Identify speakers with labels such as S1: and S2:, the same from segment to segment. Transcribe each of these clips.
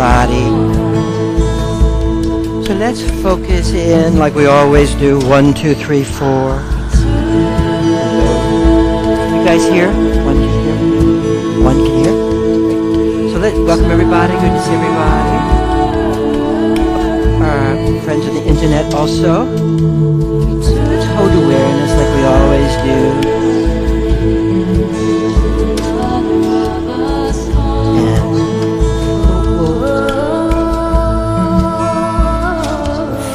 S1: body. So let's focus in like we always do. 1, 2, 3, 4. You guys hear? One can hear? One can hear? So welcome everybody. Good to see everybody. Our friends on the internet also. Let's hold awareness like we always do.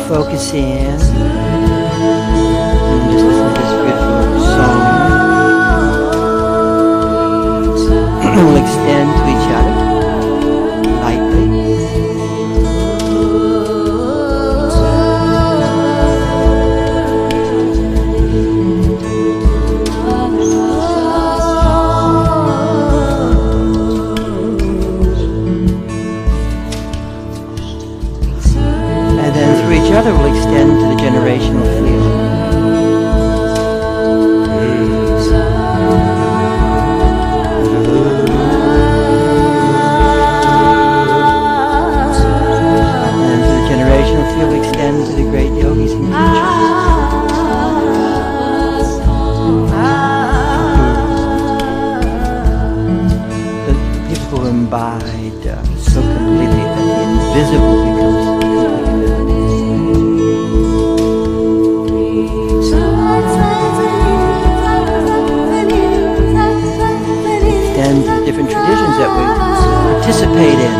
S1: Focus in and just listen to this beautiful song. We'll extend to each other lightly. And then through each other we'll extend to the generational field. And through the generational field we extend to the great yogis and teachers. The people who embodied so completely that the invisible becomes and different traditions that we participate in.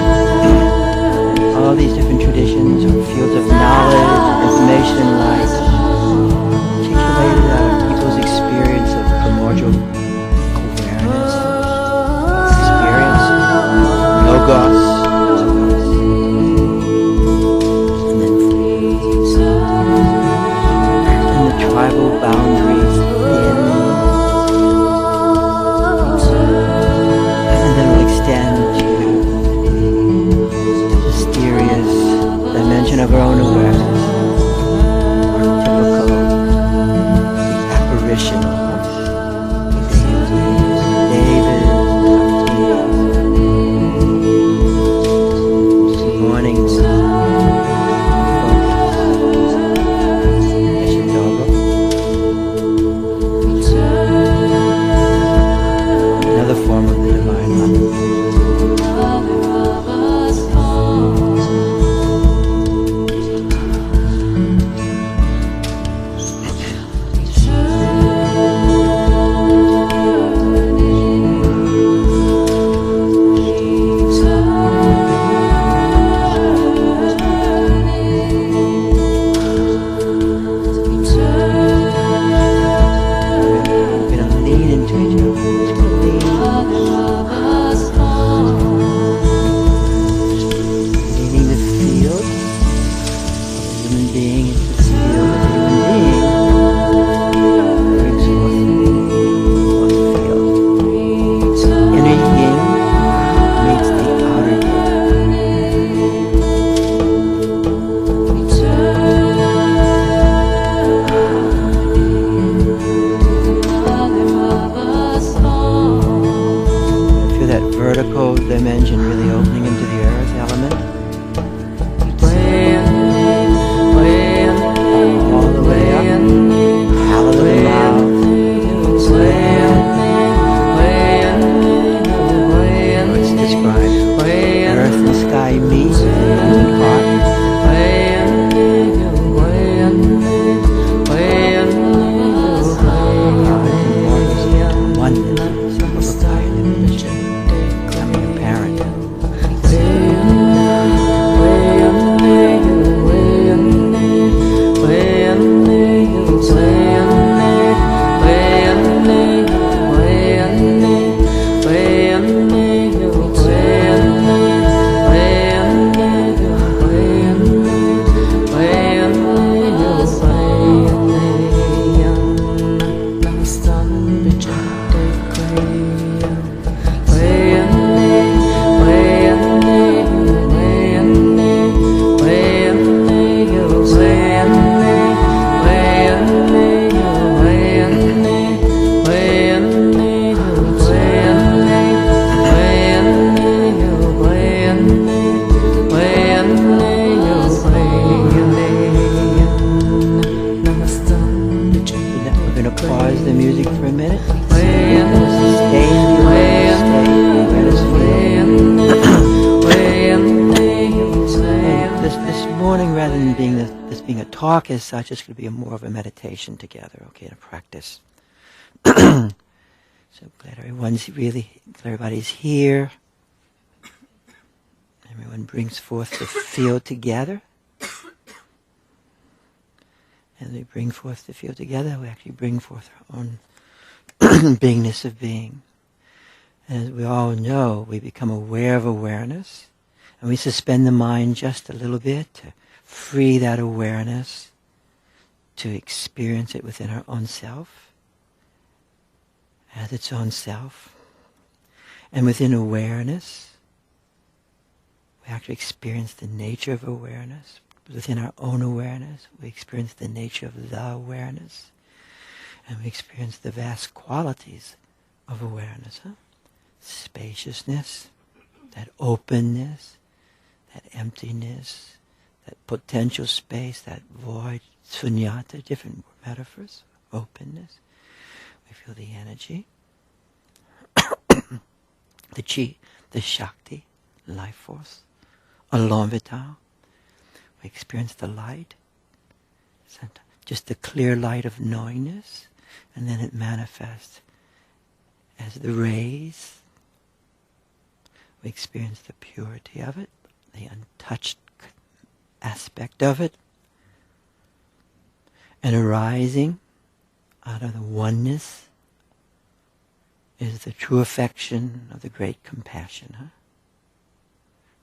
S1: All these different traditions are fields of knowledge, information, and light, articulated out of people's experience of primordial awareness, experience, logos. morning, rather than this being a talk as such, it's going to be more of a meditation together, okay, a practice. So glad everybody's here. Everyone brings forth the field together. As we bring forth the field together, we actually bring forth our own beingness of being. As we all know, we become aware of awareness, and we suspend the mind just a little bit to free that awareness to experience it within our own self, as its own self. And within awareness, we actually experience the nature of awareness. Within our own awareness, we experience the nature of the awareness. And we experience the vast qualities of awareness. Spaciousness, that openness, that emptiness, that potential space, that void, sunyata, different metaphors, openness. We feel the energy, the chi, the shakti, life force, elan vital. We experience the light, just the clear light of knowingness, and then it manifests as the rays. We experience the purity of it, the untouched aspect of it, and arising out of the oneness is the true affection of the great compassion.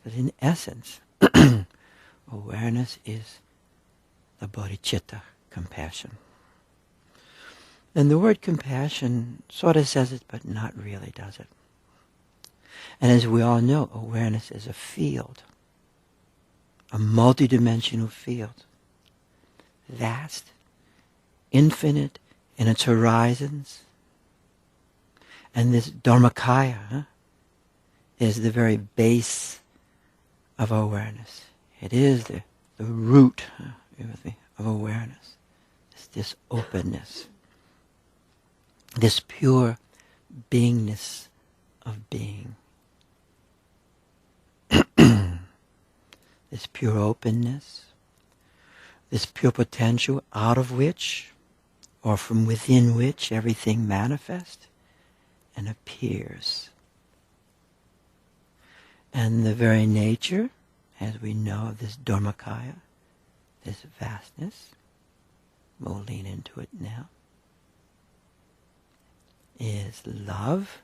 S1: But in essence, awareness is the bodhicitta, compassion. And the word compassion sort of says it, but not really, does it? And as we all know, awareness is a field, a multidimensional field, vast, infinite in its horizons. And this Dharmakaya is the very base of awareness. It is the root of awareness. It's this openness, this pure beingness of being. This pure openness, this pure potential out of which, or from within which, everything manifests and appears. And the very nature, as we know, of this Dharmakaya, this vastness, we'll lean into it now, is love,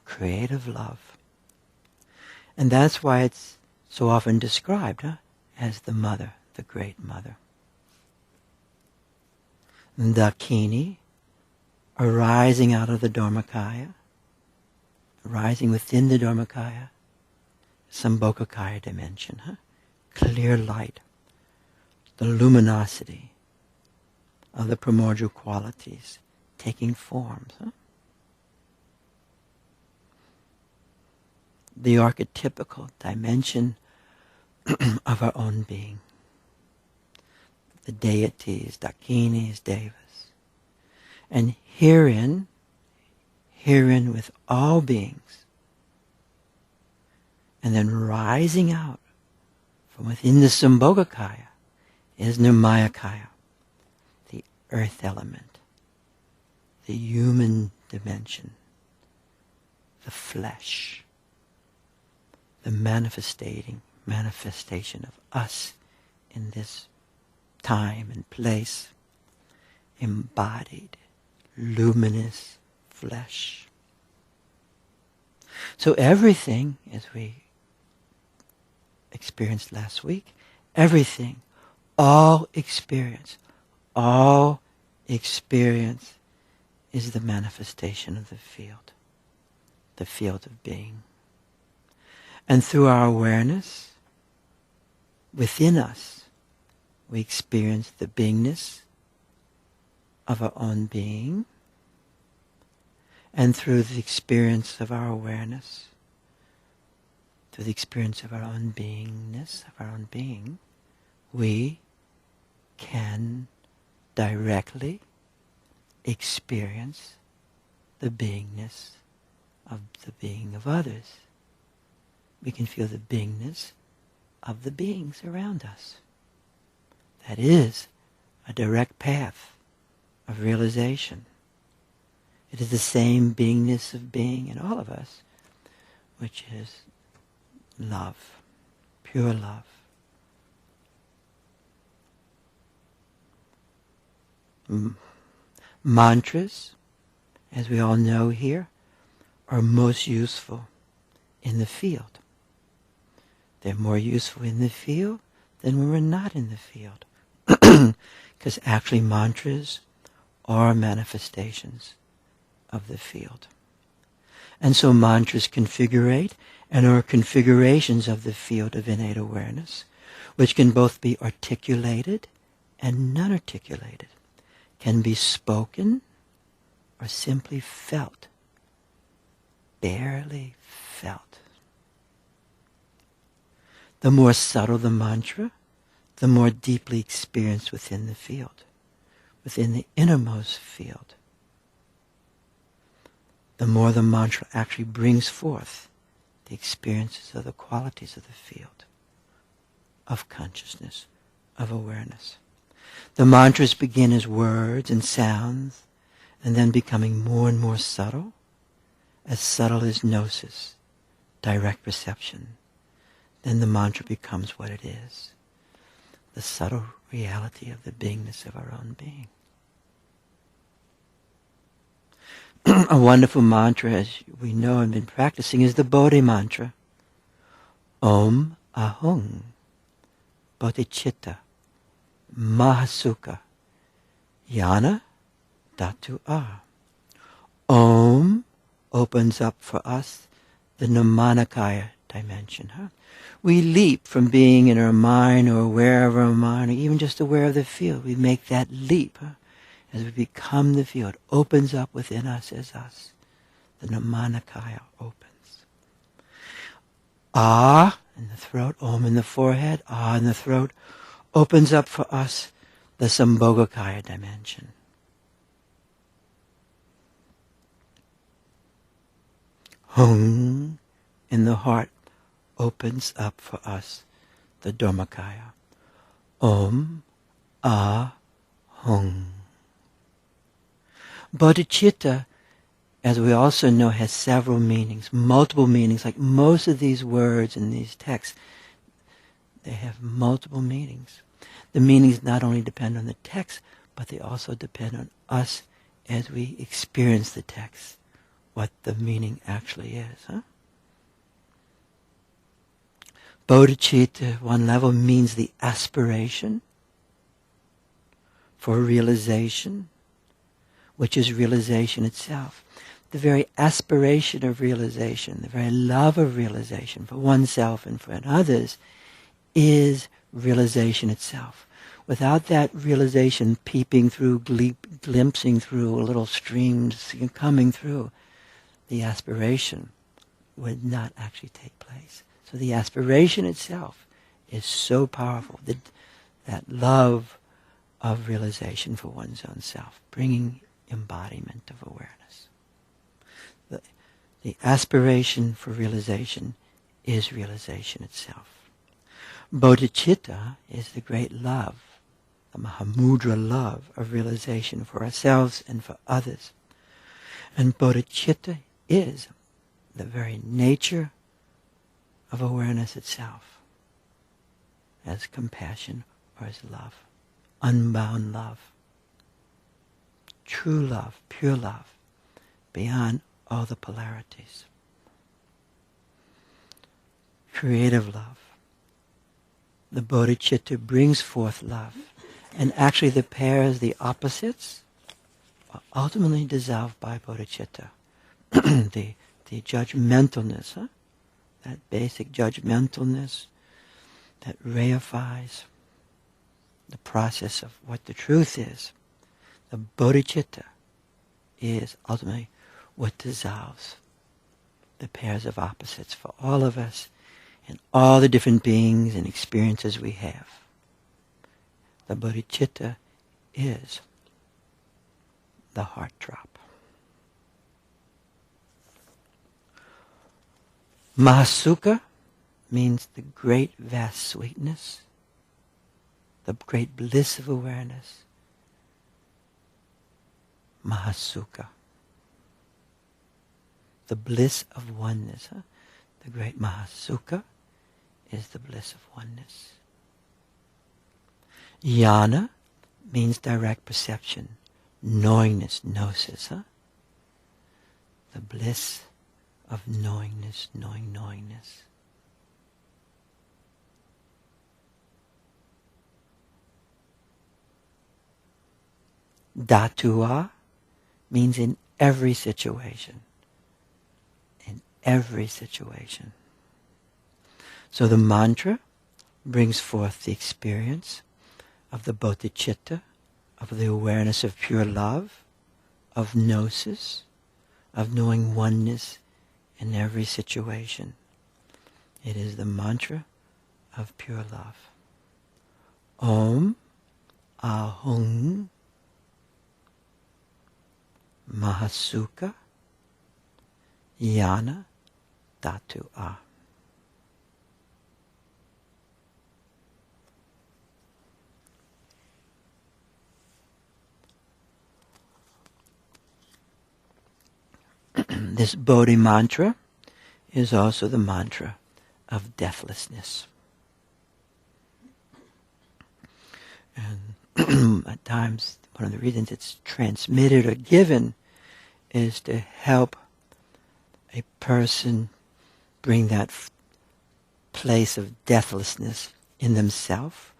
S1: creative love. And that's why it's so often described as the mother, the great mother. Dakini, arising out of the Dharmakaya, arising within the Dharmakaya, Sambhogakaya dimension, clear light, the luminosity of the primordial qualities taking forms. The archetypical dimension of our own being. The deities, dakinis, devas. And herein with all beings, and then rising out from within the Sambhogakaya is Nirmayakaya, the earth element, the human dimension, the flesh, the manifestation of us in this time and place, embodied, luminous flesh. So everything, as we experienced last week, everything, all experience is the manifestation of the field of being. And through our awareness, within us, we experience the beingness of our own being. And through the experience of our awareness, through the experience of our own beingness, of our own being, we can directly experience the beingness of the being of others. We can feel the beingness of the beings around us. That is a direct path of realization. It is the same beingness of being in all of us, which is love, pure love. Mantras, as we all know here, are most useful in the field. They're more useful in the field than when we're not in the field. Because actually mantras are manifestations of the field. And so mantras configurate and are configurations of the field of innate awareness, which can both be articulated and non-articulated, can be spoken or simply felt, barely felt. The more subtle the mantra, the more deeply experienced within the field, within the innermost field. The more the mantra actually brings forth the experiences of the qualities of the field, of consciousness, of awareness. The mantras begin as words and sounds, and then becoming more and more subtle as gnosis, direct perception. Then the mantra becomes what it is, the subtle reality of the beingness of our own being. A wonderful mantra, as we know and been practicing, is the Bodhi mantra. Om Ahung Bodhicitta Mahasukha Yana Dhatu A. Om opens up for us the Nirmanakaya dimension. We leap from being in our mind or aware of our mind or even just aware of the field. We make that leap. As we become the field, opens up within us as us. The Nirmanakaya opens. Ah in the throat, Om in the forehead, Ah in the throat, opens up for us the Sambhogakaya dimension. Hung in the heart opens up for us the Dharmakaya. Om, Ah, Hung. Bodhicitta, as we also know, has several meanings, multiple meanings. Like most of these words in these texts, they have multiple meanings. The meanings not only depend on the text, but they also depend on us as we experience the text, what the meaning actually is. Bodhicitta, one level, means the aspiration for realization, which is realization itself. The very aspiration of realization, the very love of realization for oneself and for others is realization itself. Without that realization peeping through, glimpsing through, little streams coming through, the aspiration would not actually take place. So the aspiration itself is so powerful, that love of realization for one's own self, bringing embodiment of awareness. The aspiration for realization is realization itself. Bodhicitta is the great love, the Mahamudra love of realization for ourselves and for others. And bodhicitta is the very nature of awareness itself, as compassion or as love, unbound love. True love, pure love, beyond all the polarities. Creative love. The bodhicitta brings forth love. And actually the pairs, the opposites, are ultimately dissolved by bodhicitta. the judgmentalness, that basic judgmentalness that reifies the process of what the truth is. The bodhicitta is ultimately what dissolves the pairs of opposites for all of us and all the different beings and experiences we have. The bodhicitta is the heart drop. Mahasukha means the great vast sweetness, the great bliss of awareness. Mahasukha. The bliss of oneness. The great Mahasukha is the bliss of oneness. Jnana means direct perception, knowingness, gnosis. The bliss of knowingness, knowingness. Dhatua means in every situation. In every situation. So the mantra brings forth the experience of the bodhicitta, of the awareness of pure love, of gnosis, of knowing oneness in every situation. It is the mantra of pure love. Om Ahung Mahasukha Jnana Dhatua. This Bodhi mantra is also the mantra of deathlessness. And at times, one of the reasons it's transmitted or given is to help a person bring that place of deathlessness in themselves,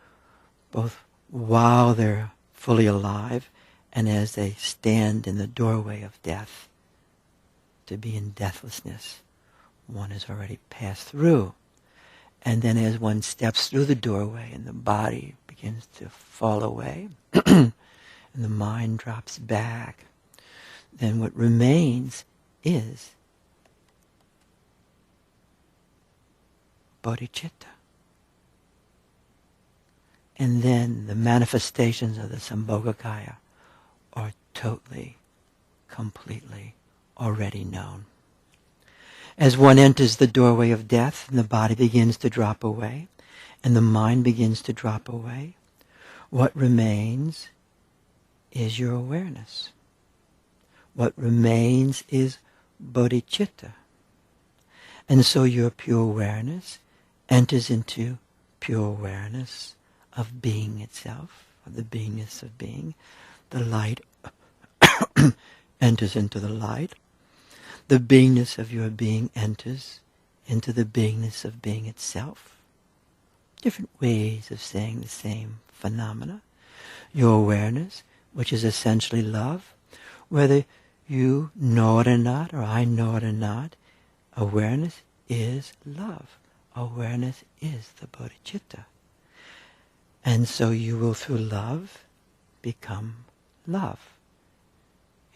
S1: both while they're fully alive and as they stand in the doorway of death. To be in deathlessness, one has already passed through. And then as one steps through the doorway and the body begins to fall away, and the mind drops back, then what remains is bodhicitta. And then the manifestations of the Sambhogakaya are totally, completely already known. As one enters the doorway of death and the body begins to drop away and the mind begins to drop away, what remains is your awareness. What remains is bodhicitta. And so your pure awareness enters into pure awareness of being itself, of the beingness of being. The light enters into the light. The beingness of your being enters into the beingness of being itself. Different ways of saying the same phenomena. Your awareness, which is essentially love, whether you know it or not, or I know it or not, awareness is love. Awareness is the bodhicitta. And so you will, through love, become love.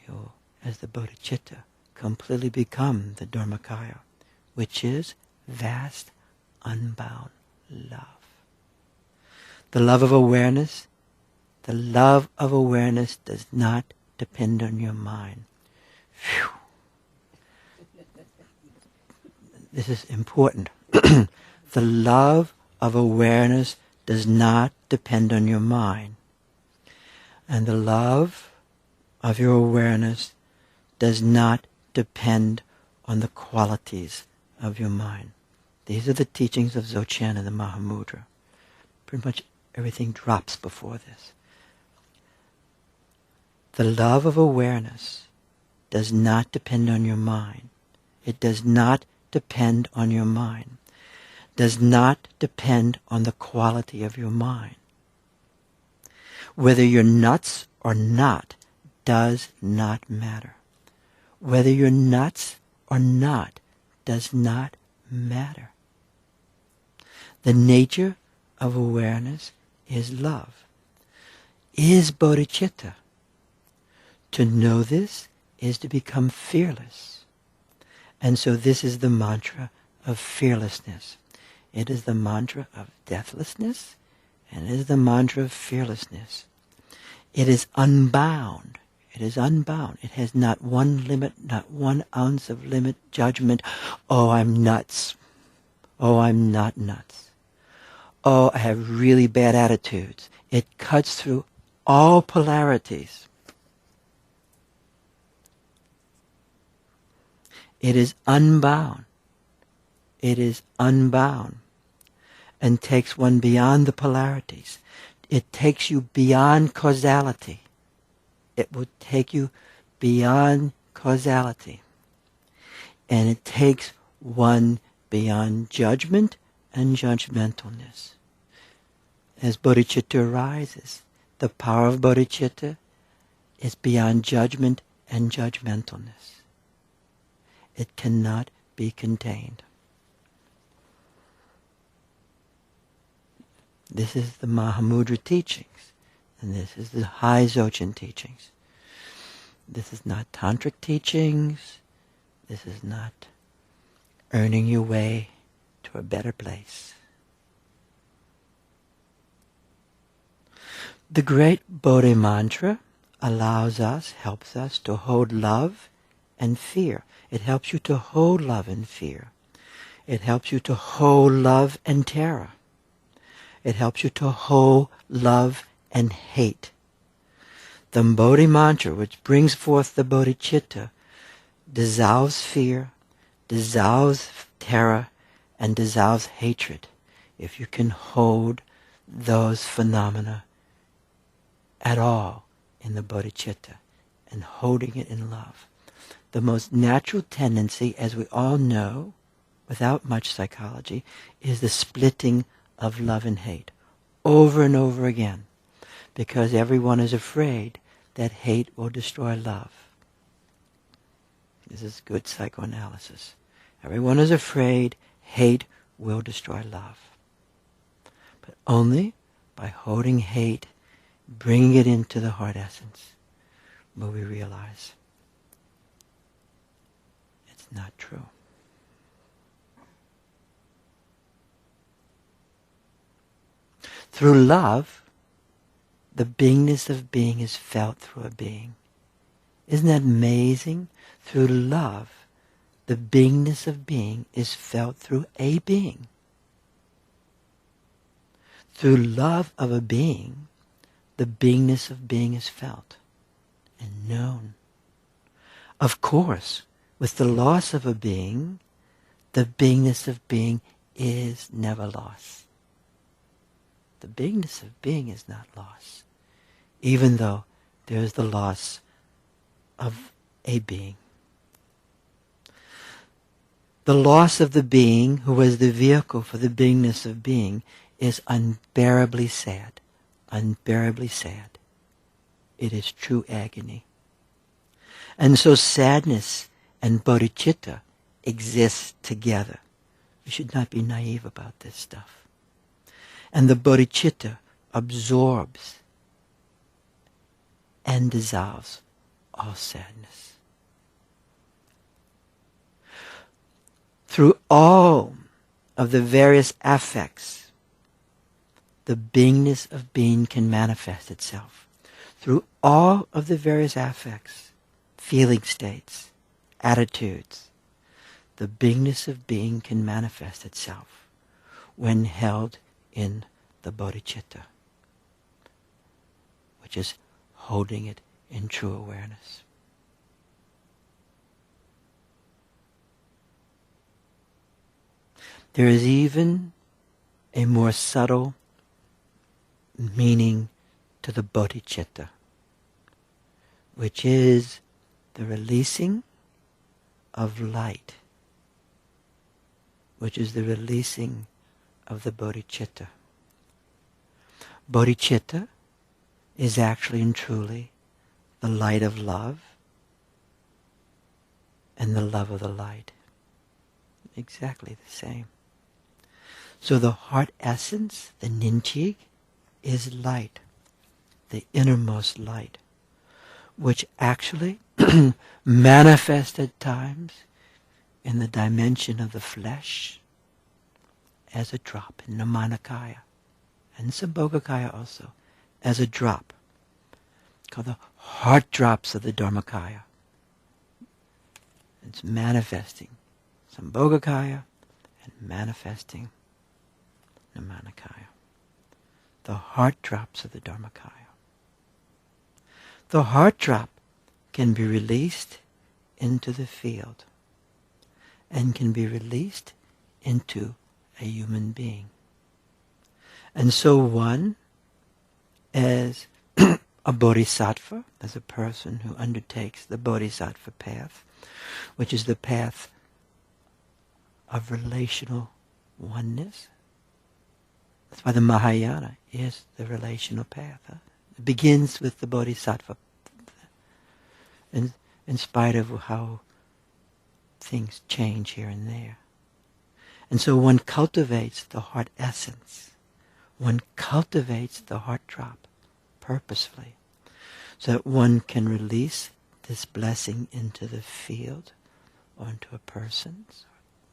S1: You'll, as the bodhicitta, completely become the Dharmakaya, which is vast, unbound love. The love of awareness does not depend on your mind. Phew. This is important. The love of awareness does not depend on your mind. And the love of your awareness does not depend on the qualities of your mind. These are the teachings of Dzogchen and the Mahamudra. Pretty much everything drops before this. The love of awareness does not depend on your mind. It does not depend on your mind. Does not depend on the quality of your mind. Whether you're nuts or not does not matter. Whether you're nuts or not does not matter. The nature of awareness is love, is bodhicitta. To know this is to become fearless. And so this is the mantra of fearlessness. It is the mantra of deathlessness, and it is the mantra of fearlessness. It is unbound. It is unbound. It has not one limit, not 1 ounce of limit, judgment. Oh, I'm nuts. Oh, I'm not nuts. Oh, I have really bad attitudes. It cuts through all polarities. It is unbound. It is unbound and takes one beyond the polarities. It takes you beyond causality. It will take you beyond causality. And it takes one beyond judgment and judgmentalness. As bodhicitta arises, the power of bodhicitta is beyond judgment and judgmentalness. It cannot be contained. This is the Mahamudra teachings, and this is the high Dzogchen teachings. This is not tantric teachings. This is not earning your way to a better place. The great Bodhi mantra allows us, helps us to hold love and fear. It helps you to hold love and fear. It helps you to hold love and terror. It helps you to hold love and hate. The Bodhi mantra, which brings forth the bodhicitta, dissolves fear, dissolves terror, and dissolves hatred, if you can hold those phenomena at all in the bodhicitta and holding it in love. The most natural tendency, as we all know, without much psychology, is the splitting of love and hate over and over again, because everyone is afraid that hate will destroy love. This is good psychoanalysis. Everyone is afraid hate will destroy love. But only by holding hate, bringing it into the heart essence, will we realize it's not true. Through love, the beingness of being is felt through a being. Isn't that amazing? Through love, the beingness of being is felt through a being. Through love of a being, the beingness of being is felt and known. Of course, with the loss of a being, the beingness of being is never lost. The beingness of being is not lost, even though there is the loss of a being. The loss of the being who was the vehicle for the beingness of being is unbearably sad. Unbearably sad. It is true agony. And so sadness and bodhicitta exist together. We should not be naive about this stuff. And the bodhicitta absorbs and dissolves all sadness. Through all of the various affects, the beingness of being can manifest itself. Through all of the various affects, feeling states, attitudes, the beingness of being can manifest itself when held in the bodhicitta, which is holding it in true awareness. There is even a more subtle meaning to the bodhicitta, which is the releasing of light, which is the releasing of the bodhicitta. Bodhicitta is actually and truly the light of love and the love of the light. Exactly the same. So the heart essence, the Ninchig, is light, the innermost light, which actually manifests at times in the dimension of the flesh as a drop in Nirmanakaya, and Sambhogakaya also, as a drop, called the heart drops of the Dharmakaya. It's manifesting Sambhogakaya and manifesting Nirmanakaya. The heart drops of the Dharmakaya. The heart drop can be released into the field and can be released into a human being. And so one, as a bodhisattva, as a person who undertakes the bodhisattva path, which is the path of relational oneness. That's why the Mahayana is the relational path. It begins with the bodhisattva, in spite of how things change here and there. And so one cultivates the heart essence. One cultivates the heart drop purposefully, so that one can release this blessing into the field or into a person's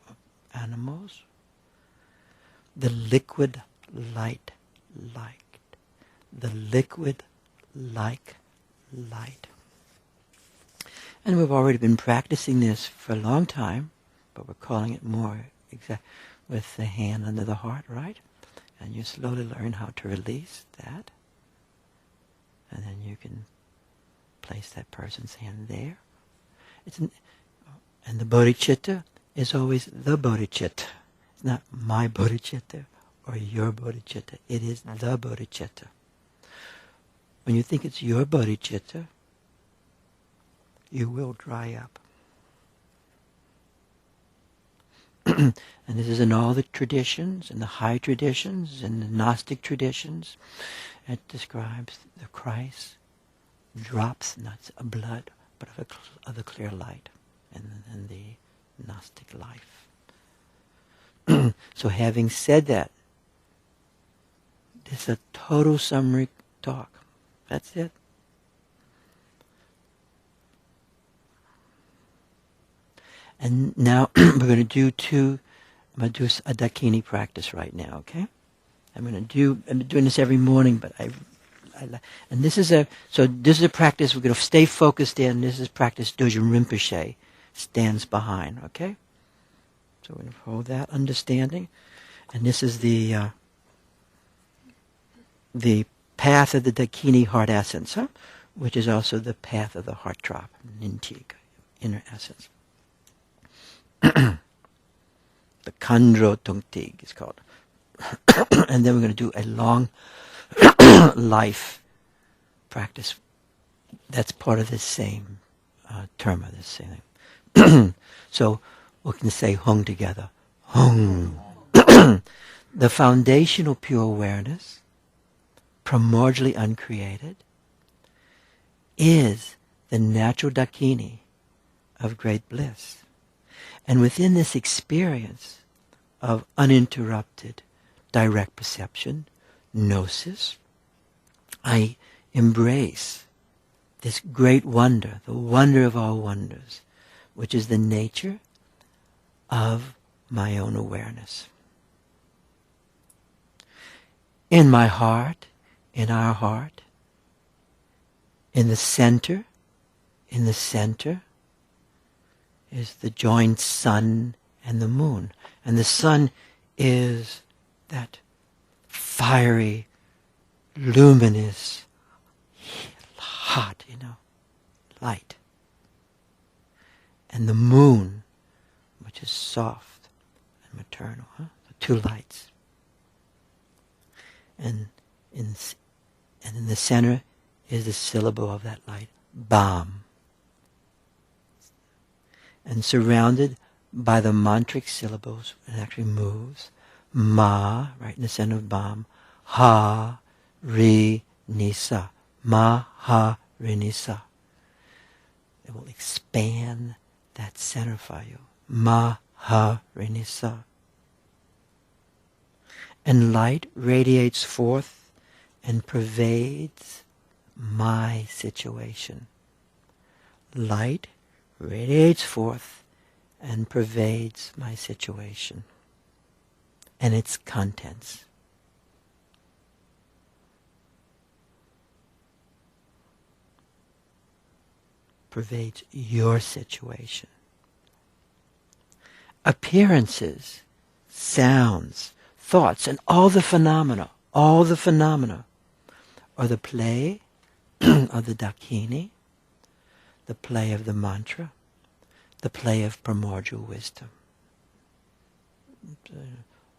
S1: or animals. The liquid light. The liquid like light. And we've already been practicing this for a long time, but we're calling it more with the hand under the heart, right? And you slowly learn how to release that. And then you can place that person's hand there. And the bodhicitta is always the bodhicitta. It's not my bodhicitta or your bodhicitta. It is the bodhicitta. When you think it's your bodhicitta, you will dry up. And this is in all the traditions, in the high traditions, in the Gnostic traditions. It describes the Christ drops not of blood, but of the clear light in the Gnostic life. So having said that, this is a total summary talk. That's it. And now we're going to do I'm going to do a Dakini practice right now, okay? I'm doing this every morning, but and this is a practice we're going to stay focused in. This is practice Dojun Rinpoche stands behind, okay? So we're going to hold that understanding. And this is the path of the Dakini heart essence, which is also the path of the heart drop, Nintig, inner essence. The Khandro Tungtig is called. And then we're going to do a long life practice. That's part of the same term of this same thing. So we can say Hung together. Hung. The foundational pure awareness, primordially uncreated, is the natural Dakini of great bliss. And within this experience of uninterrupted direct perception, gnosis, I embrace this great wonder, the wonder of all wonders, which is the nature of my own awareness. In my heart, in our heart, in the center is the joined sun and the moon. And the sun is that fiery, luminous, hot, light. And the moon, which is soft and maternal, the two lights. And in the center is the syllable of that light, Bam. And surrounded by the mantric syllables, it actually moves. Ma, right in the center of Bam. Ha, Ri, Nisa. Ma, Ha, Ri, Nisa. It will expand that center for you. Ma, Ha, Ri, Nisa. And light radiates forth and pervades my situation. Light radiates forth and pervades my situation and its contents. Pervades your situation. Appearances sounds, thoughts, and all the phenomena are the play of the Dakini, the play of the mantra, the play of primordial wisdom.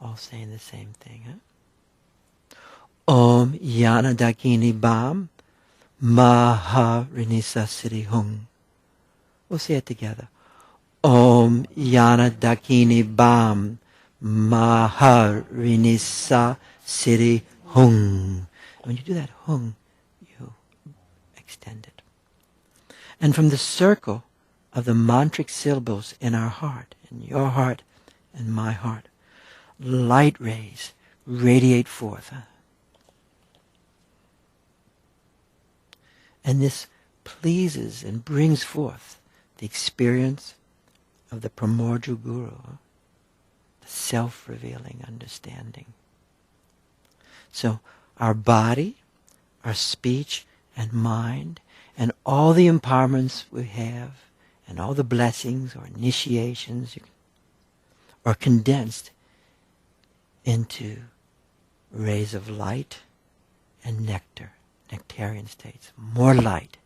S1: All saying the same thing, huh? Om Yana Dakini Bam Maha Rinisa Siddhi Hung. We'll say it together. Om Yana Dakini Bam Maha Rinisa Siddhi Hung. When you do that hung, you extend it. And from the circle of the mantric syllables in our heart, in your heart and my heart, light rays radiate forth. And this pleases and brings forth the experience of the primordial guru, the self-revealing understanding. So our body, our speech and mind, and all the empowerments we have, and all the blessings or initiations are condensed into rays of light and nectar, nectarian states. More light,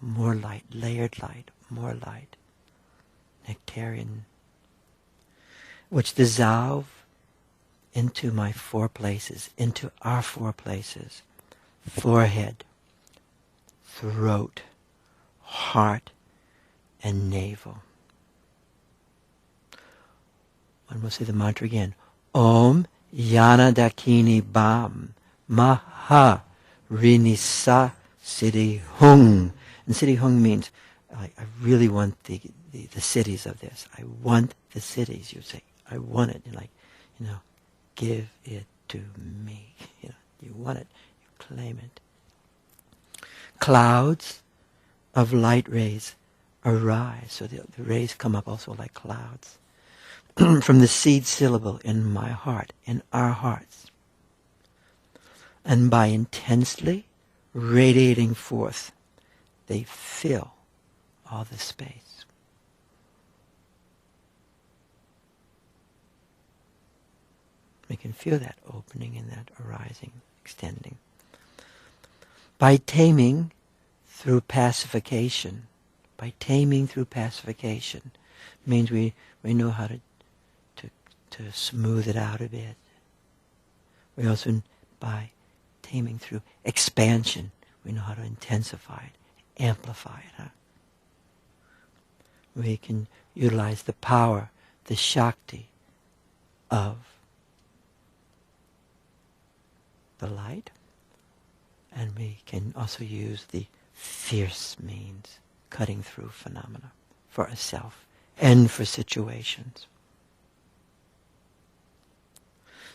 S1: layered light, more light, nectarian, which dissolve into my four places, into our four places: forehead, throat, heart, and navel. And we'll say the mantra again. Om Yana Dakini Bam Maha Rinisa Siddhi Hung. And Siddhi Hung means I really want the cities of this. I want the cities. You say, I want it. You're like, give it to me. You want it. You claim it. Clouds of light rays arise. So the rays come up also like clouds. From the seed syllable in my heart, in our hearts. And by intensely radiating forth, they fill all the space. We can feel that opening and that arising, extending. By taming through pacification, means we know how to smooth it out a bit. We also, by taming through expansion, we know how to intensify it, amplify it. Huh? We can utilize the power, the Shakti of the light, and we can also use the fierce means, cutting through phenomena for ourselves and for situations.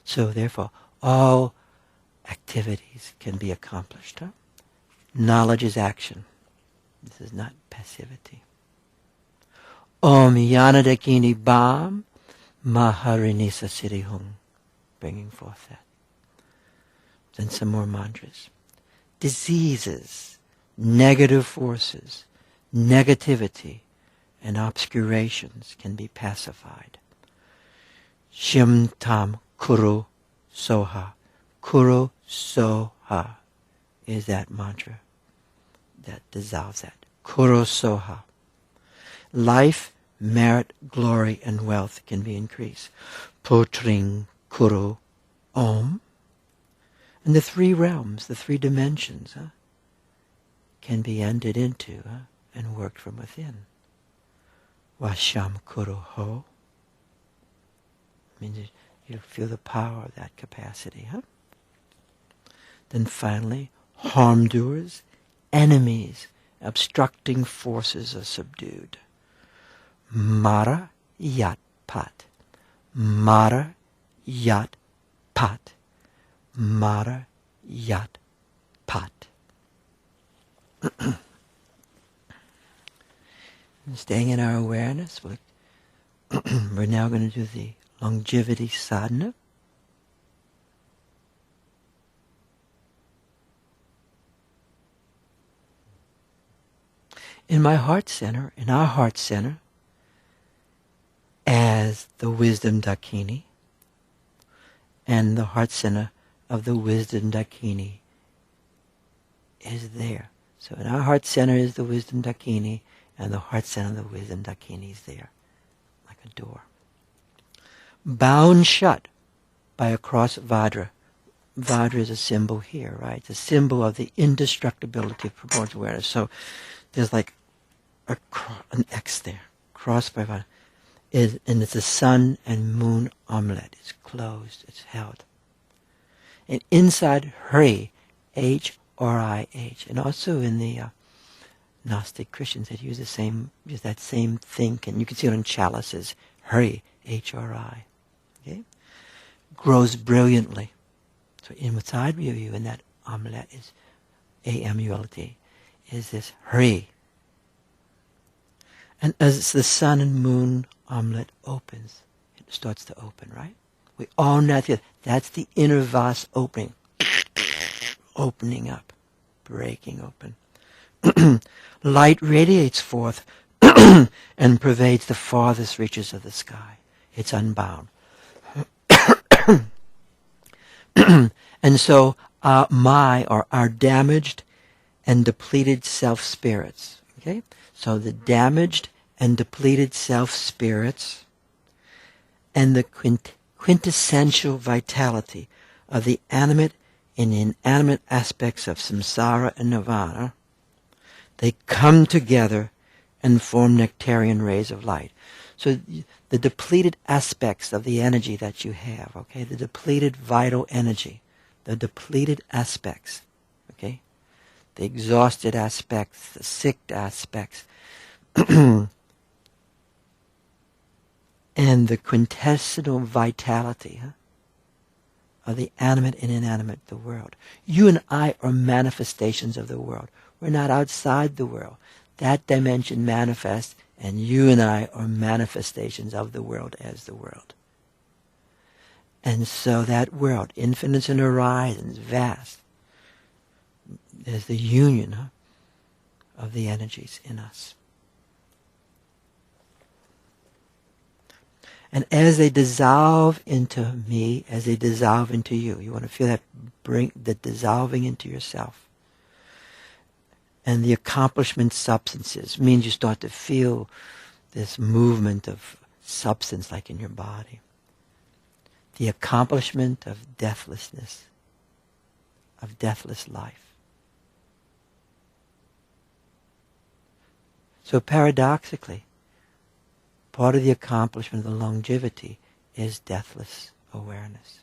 S1: So therefore, all activities can be accomplished. Huh? Knowledge is action. This is not passivity. Om Yana Dakini Bam Maharinisa Siddhi Hung. Bringing forth that. Then some more mantras. Diseases, negative forces, negativity, and obscurations can be pacified. Shim Tam Kuru Soha. Kuru Soha is that mantra that dissolves that. Kuru Soha. Life, merit, glory, and wealth can be increased. Putring Kuru Om. And the three realms, the three dimensions, can be entered into and worked from within. Washam Kuru Ho. Means you feel the power of that capacity. Then finally, harm doers, enemies, obstructing forces are subdued. Mara Yat Pat. Mara Yat Pat. Mara Yat Pat. Staying in our awareness, we're now going to do the longevity sadhana. In my heart center, in our heart center, as the wisdom Dakini, and the heart center of the wisdom Dakini is there. So in our heart center is the wisdom Dakini, and the heart center of the wisdom Dakini is there, like a door. Bound shut by a cross Vajra. Vajra is a symbol here, right? It's a symbol of the indestructibility of primordial awareness. So there's like an X there, crossed by Vajra. And it's a sun and moon omelette. It's closed, it's held. And inside Hri, H-R-I-H. And also in the Gnostic Christians, they use that same thing. And you can see it on chalices. Hri, H-R-I. Okay? Grows brilliantly. So inside you in that omelette is A-M-U-L-T, is this Hri. And as the sun and moon omelette opens, it starts to open, right? We all know that's the inner vas opening. Opening up, breaking open. Light radiates forth and pervades the farthest reaches of the sky. It's unbound. And so our damaged and depleted self-spirits, okay? So the damaged and depleted self-spirits and the quintessential vitality of the animate and inanimate aspects of samsara and nirvana, they come together and form nectarian rays of light. So the depleted aspects of the energy that you have, okay, the depleted vital energy, the depleted aspects, okay, the exhausted aspects, the sick aspects, and the quintessential vitality of the animate and inanimate, the world. You and I are manifestations of the world. We're not outside the world. That dimension manifests, and you and I are manifestations of the world as the world. And so that world, infinite and horizons, vast, is the union of the energies in us. And as they dissolve into me, as they dissolve into you, you want to feel that dissolving into yourself. And the accomplishment substances means you start to feel this movement of substance like in your body. The accomplishment of deathlessness, of deathless life. So paradoxically, part of the accomplishment of the longevity is deathless awareness.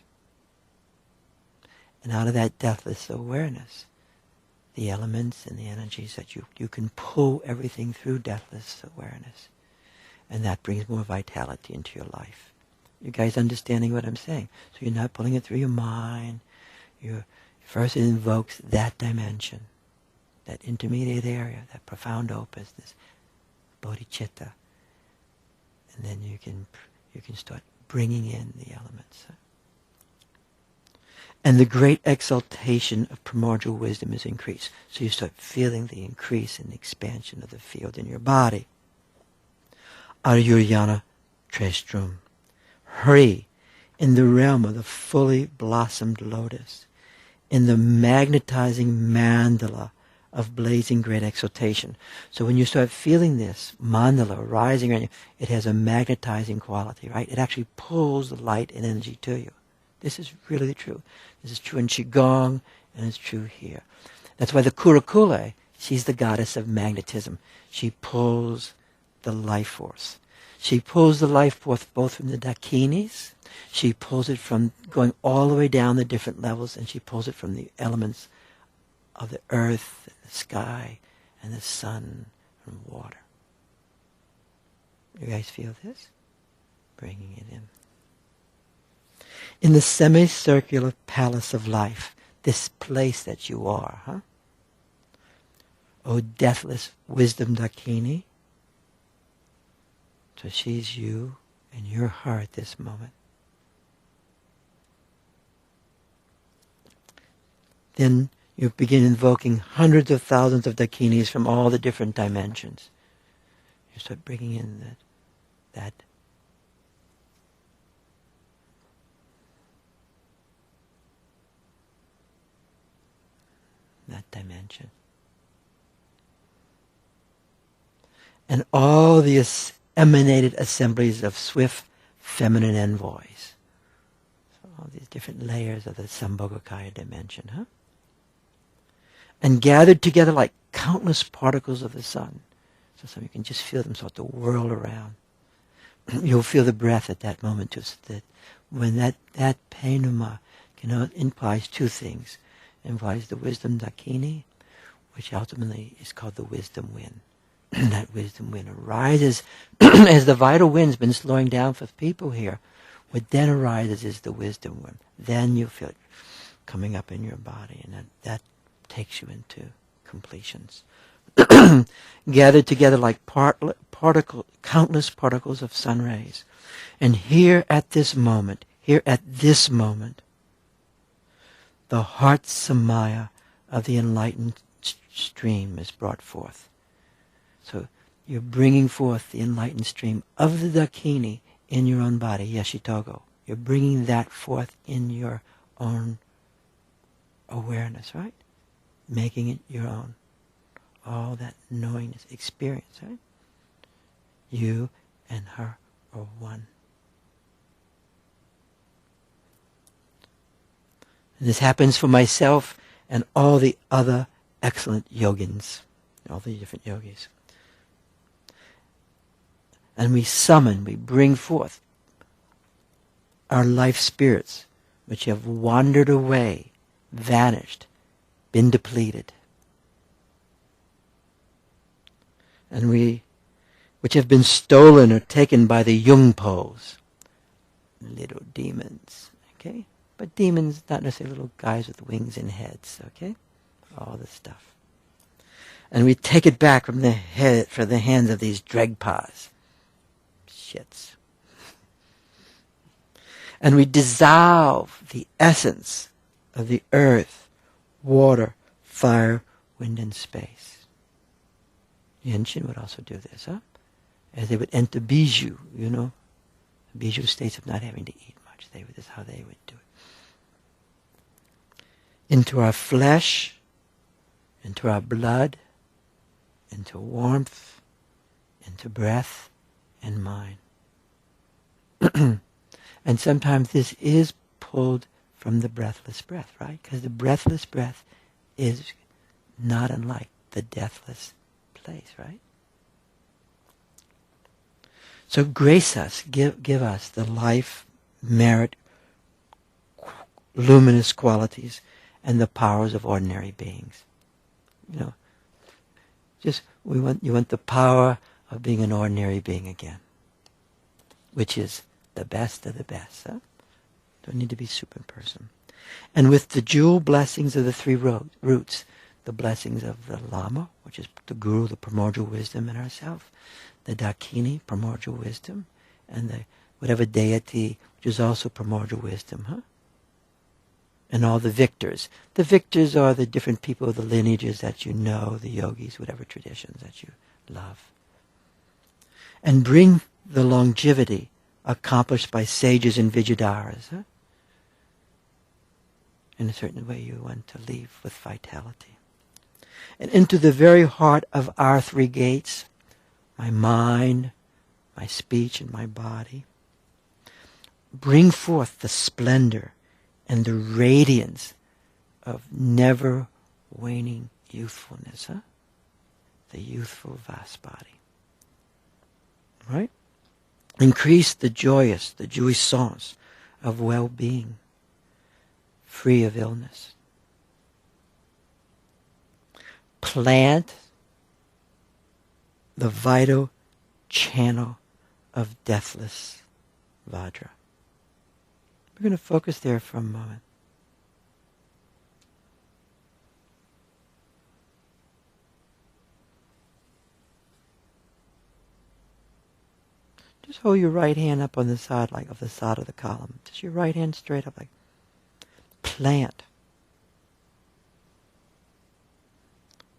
S1: And out of that deathless awareness, the elements and the energies that you can pull everything through deathless awareness. And that brings more vitality into your life. You guys understanding what I'm saying? So you're not pulling it through your mind. First it invokes that dimension, that intermediate area, that profound openness, bodhicitta. And then you can start bringing in the elements. And the great exaltation of primordial wisdom is increased. So you start feeling the increase and the expansion of the field in your body. Aryurjana Trestrum. Hri, in the realm of the fully blossomed lotus, in the magnetizing mandala of blazing great exaltation. So when you start feeling this mandala rising around you, it has a magnetizing quality, right? It actually pulls the light and energy to you. This is really true. This is true in Qigong, and it's true here. That's why the Kurakule, she's the goddess of magnetism. She pulls the life force. She pulls the life force both from the Dakinis, she pulls it from going all the way down the different levels, and she pulls it from the elements of the earth, and the sky, and the sun, and water. You guys feel this? Bringing it in. In the semicircular palace of life, this place that you are, O deathless wisdom Dakini. So she's you and your heart at this moment. Then you begin invoking hundreds of thousands of Dakinis from all the different dimensions. You start bringing in that dimension. And all the emanated assemblies of swift feminine envoys. So all these different layers of the Sambhogakaya dimension, huh? And gathered together like countless particles of the sun. So some you can just feel them start to whirl around. You'll feel the breath at that moment. Just that when that Penuma implies two things. It implies the wisdom Dakini, which ultimately is called the wisdom wind. That wisdom wind arises as the vital wind's been slowing down for people here. What then arises is the wisdom wind. Then you feel it coming up in your body, and that takes you into completions. Gathered together like countless particles of sun rays. And here at this moment, the heart samaya of the enlightened stream is brought forth. So you're bringing forth the enlightened stream of the Dakini in your own body, Yeshitogo. You're bringing that forth in your own awareness, right? Making it your own. All that knowingness, experience, right? You and her are one. And this happens for myself and all the other excellent yogins, all the different yogis. And we bring forth our life spirits, which have wandered away, vanished, been depleted. And which have been stolen or taken by the Yungpos, little demons, okay? But demons, not necessarily little guys with wings and heads, okay? All this stuff. And we take it back from the hands of these Dregpas. Shits. And we dissolve the essence of the earth, water, fire, wind, and space. Yenshin would also do this, huh? As they would enter Biju, Biju states of not having to eat much. That's how they would do it. Into our flesh, into our blood, into warmth, into breath and mind. And sometimes this is pulled from the breathless breath, right? Because the breathless breath is not unlike the deathless place, right? So grace us, give us the life, merit, luminous qualities, and the powers of ordinary beings. You want the power of being an ordinary being again, which is the best of the best. Huh? Don't need to be super person. And with the jewel blessings of the three roots, the blessings of the Lama, which is the Guru, the primordial wisdom in ourself, the Dakini, primordial wisdom, and the whatever deity, which is also primordial wisdom, huh? And all the victors. The victors are the different people of the lineages that you know, the yogis, whatever traditions that you love. And bring the longevity accomplished by sages and Vijayadharas. Huh? In a certain way you want to leave with vitality. And into the very heart of our three gates, my mind, my speech, and my body, bring forth the splendor and the radiance of never waning youthfulness, huh? The youthful vast body. Right? Increase the jouissance of well-being, free of illness. Plant the vital channel of deathless Vajra. We're going to focus there for a moment. Just hold your right hand up on the side, like of the side of the column. Just your right hand straight up, like plant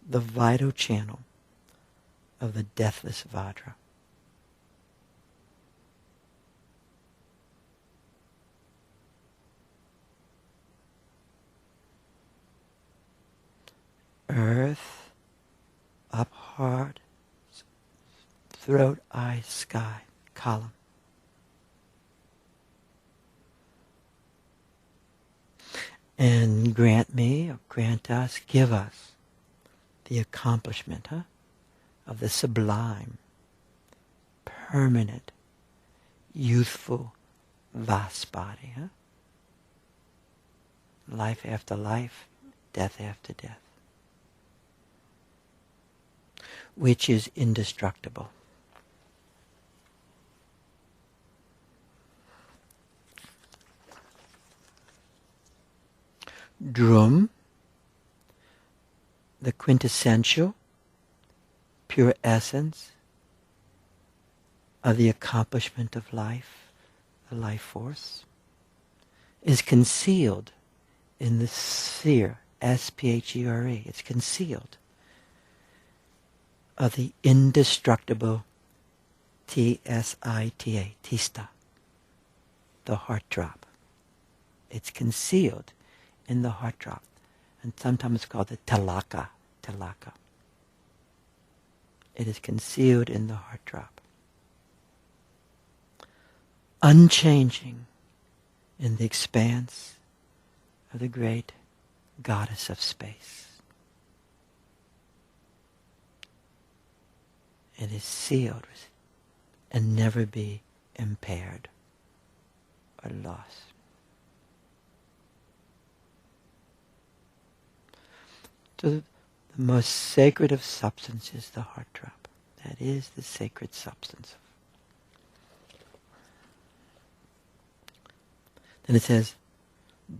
S1: the vital channel of the deathless Vajra. earth, up heart, throat, eyes, sky, column. And grant me, or grant us, give us the accomplishment of the sublime, permanent, youthful, vast body. Life after life, death after death. Which is indestructible. Drum, the quintessential, pure essence of the accomplishment of life, the life force, is concealed in the sphere, S-P-H-E-R-E. It's concealed of the indestructible T-S-I-T-A, Tista, the heart drop. It's concealed in the heart drop. And sometimes it's called the talaka, talaka. It is concealed in the heart drop. Unchanging in the expanse of the great goddess of space. It is sealed and never be impaired or lost. So the most sacred of substance is the heart drop. That is the sacred substance. Then it says,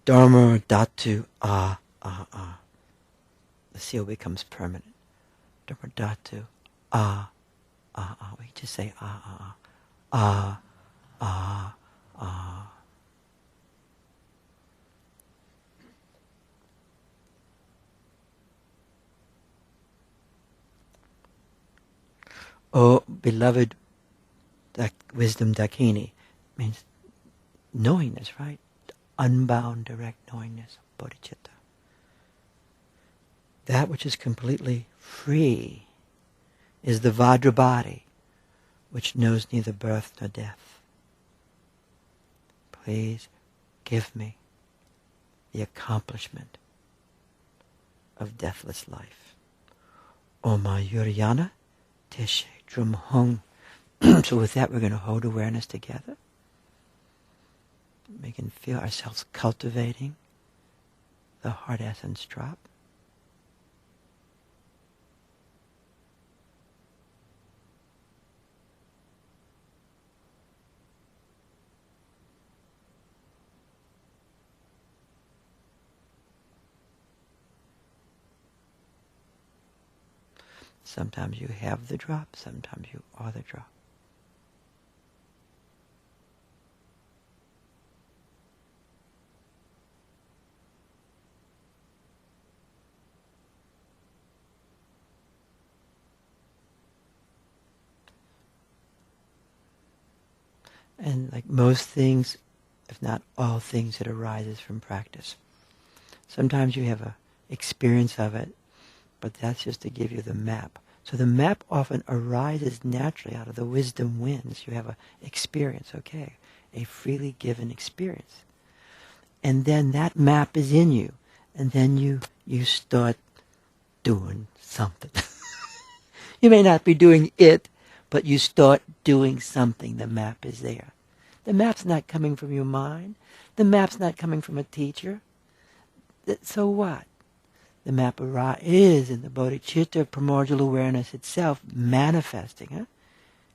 S1: Dharma Dhatu Ah Ah Ah. The seal becomes permanent. Dharma Dhatu Ah Ah Ah. We just say Ah Ah Ah. Ah Ah Ah. Oh, beloved wisdom Dakini, means knowingness, right? Unbound, direct knowingness, bodhicitta. That which is completely free is the Vajrabhati, which knows neither birth nor death. Please give me the accomplishment of deathless life. Oma Yuryana Teshe Drum Hung. So with that, we're going to hold awareness together. We can feel ourselves cultivating the heart essence drop. Sometimes you have the drop, sometimes you are the drop. And like most things, if not all things, it arises from practice. Sometimes you have an experience of it, but that's just to give you the map. So the map often arises naturally out of the wisdom winds. You have an experience, okay, a freely given experience. And then that map is in you. And then you start doing something. You may not be doing it, but you start doing something. The map is there. The map's not coming from your mind. The map's not coming from a teacher. So what? The map is in the bodhicitta, primordial awareness itself, manifesting,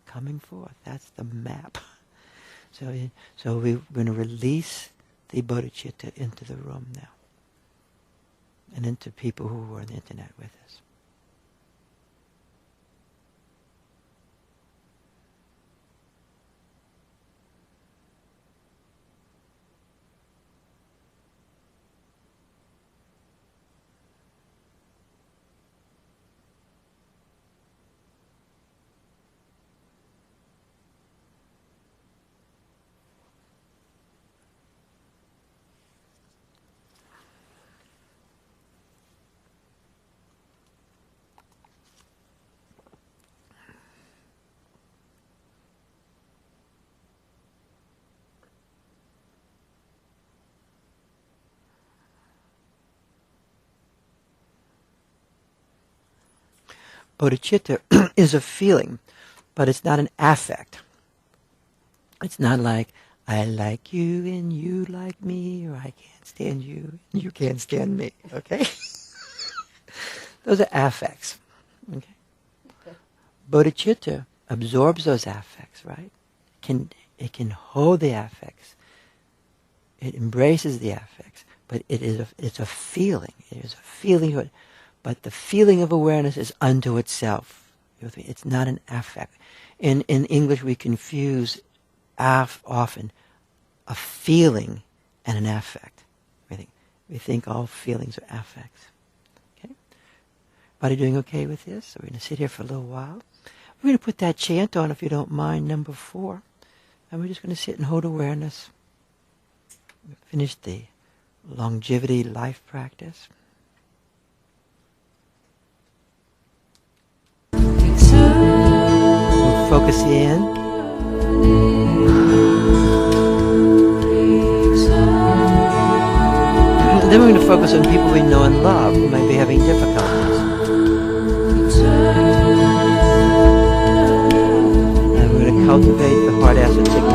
S1: coming forth. That's the map. So we're going to release the bodhicitta into the room now, and into people who are on the internet with us. bodhicitta is a feeling, but it's not an affect. It's not like, I like you and you like me, or I can't stand you and you can't stand me, okay? Those are affects, okay? Bodhicitta absorbs those affects, right? It can hold the affects. It embraces the affects, but it's a feeling. It is a feeling, but the feeling of awareness is unto itself. It's not an affect. In English, we confuse often a feeling and an affect. We think all feelings are affects. Okay? Everybody doing okay with this? So we're going to sit here for a little while. We're going to put that chant on, if you don't mind, number 4. And we're just going to sit and hold awareness. Finish the longevity life practice. We'll focus in. Then we're going to focus on people we know and love who might be having difficulties. And we're going to cultivate the heart acid together.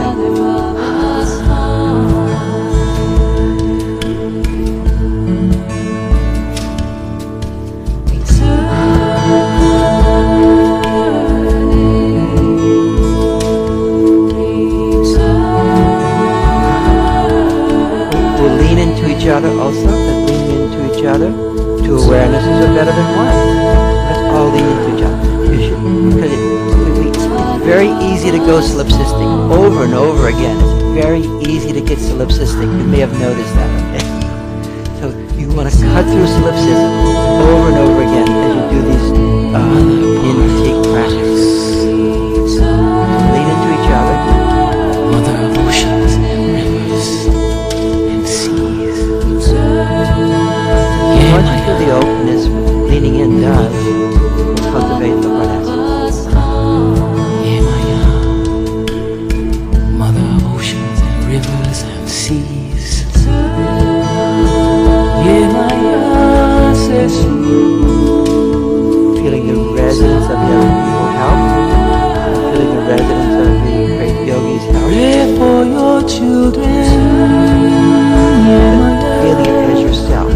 S1: Each other also, that leaning into each other. 2 awarenesses are better than 1. Let's all lean into each other. Because it's very easy to go solipsistic over and over again. It's very easy to get solipsistic. You may have noticed that, okay? So you want to cut through solipsism over and over again as you do these intake practices. So lean into each other.
S2: Mother of oceans and rivers and seas.
S1: Once you feel the openness leaning in does, we'll cultivate the heart acid.
S2: Mother of oceans and rivers and seas.
S1: Feeling the resonance of the other people's help. Feeling the resonance of the great yogis' help.
S2: Pray for your children.
S1: Feeling it as yourself.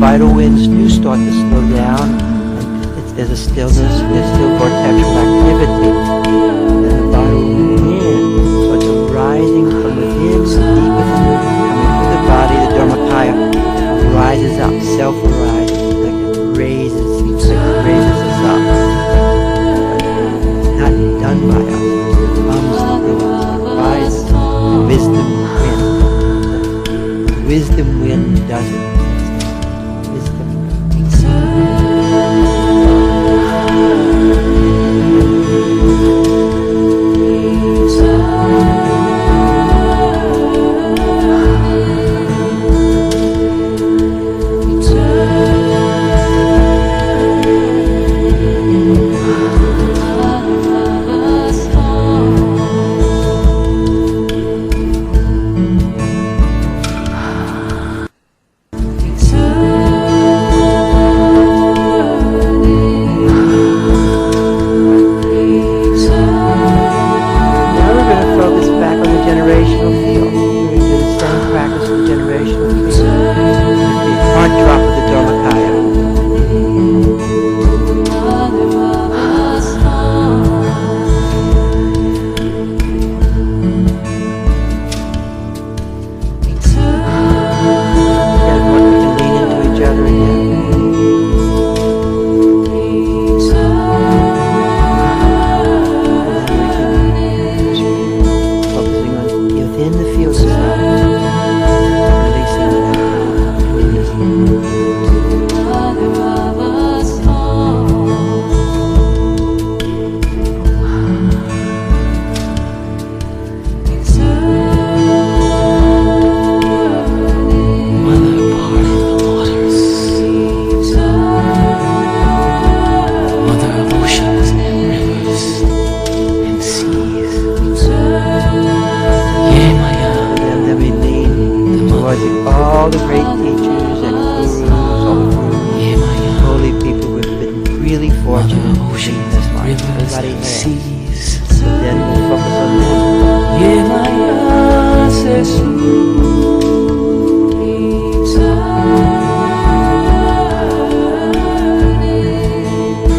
S1: Vital winds do start to slow down, and there's a stillness, there's still vortexual activity, and the vital wind starts arising from within, deep within, coming through the body, the Dharmakaya, rises up, self-arises, like it raises us up. It's not done by us, it comes through us, rises, wisdom wind. The wisdom wind does it. everybody
S2: and
S1: has.
S2: seas.
S1: So then we'll focus on that.
S2: Yemaya sesu.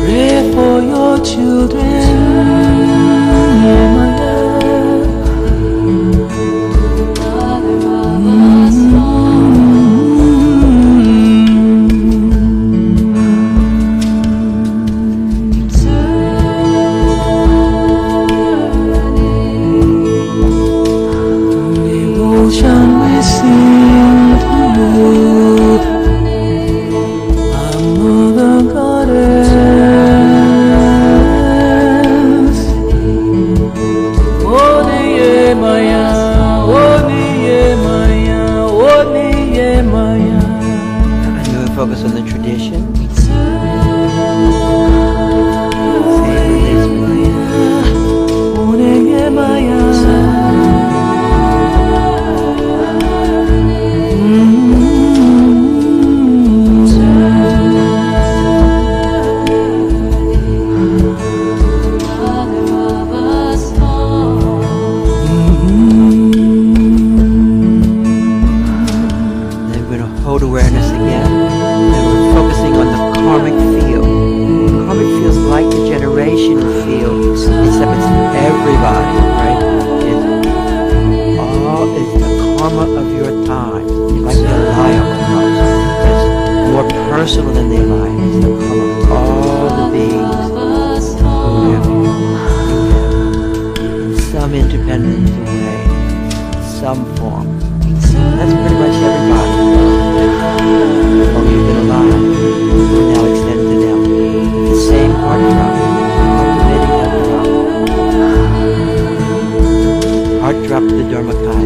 S2: Pray for your children. Yemaya. Devotion we sing to you, our Mother Goddess. Oniyemaya, Oniyemaya, Oniyemaya.
S1: And then we focus on the tradition.
S2: Oniyemaya.
S1: Then we're going to hold awareness again. And we're focusing on the karmic field. The karmic field is like the generation field, except it's everybody, right? It's the karma of your time. Like the lion almost. It's more personal than the lion. It's the karma of all the beings who have in some independent way, some form. That's pretty much everybody. As long as you've been alive, we now extend to them the same heart drop, cultivating that drop. Heart drop to the Dharmakaya.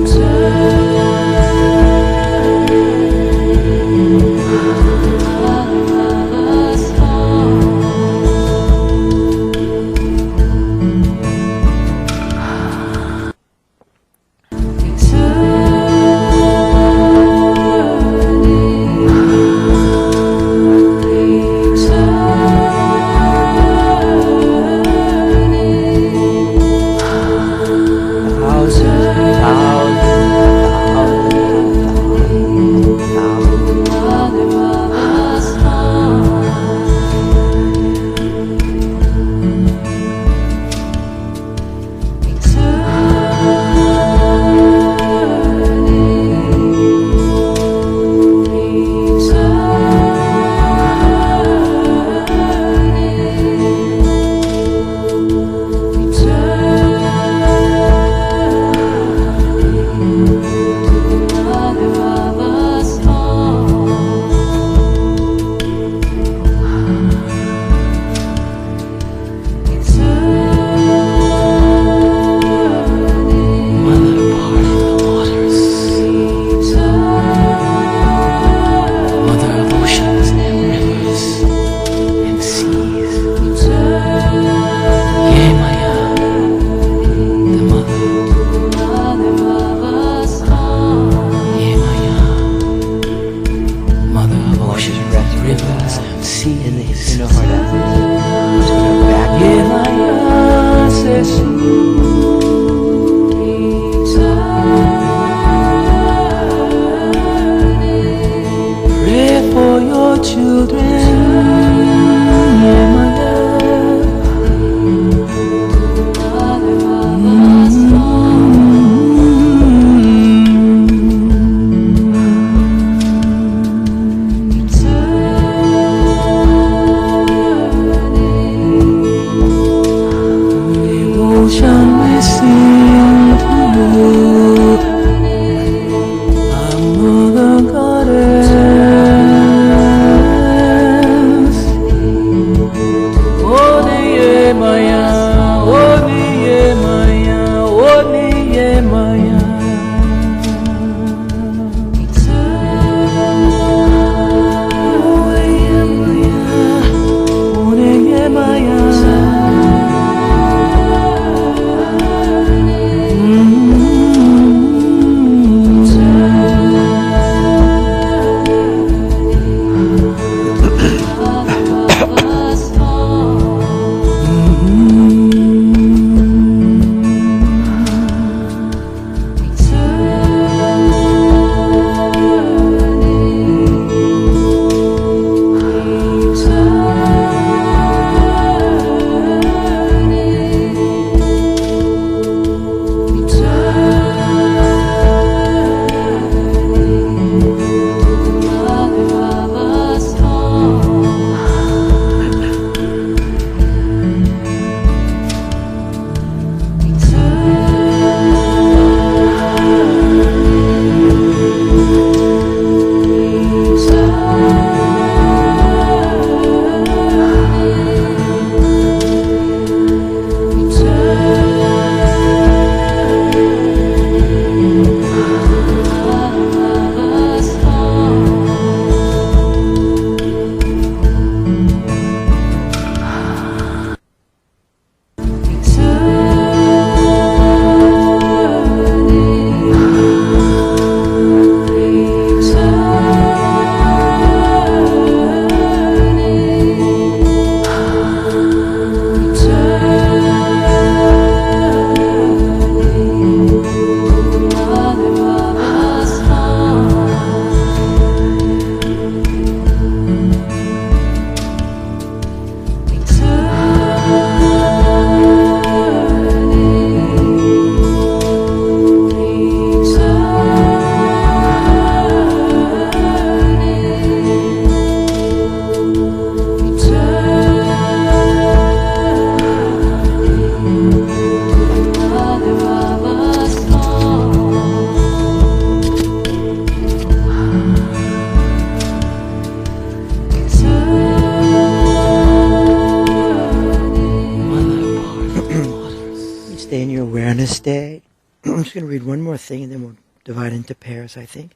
S1: stay. I'm just going to read one more thing and then we'll divide into pairs, I think.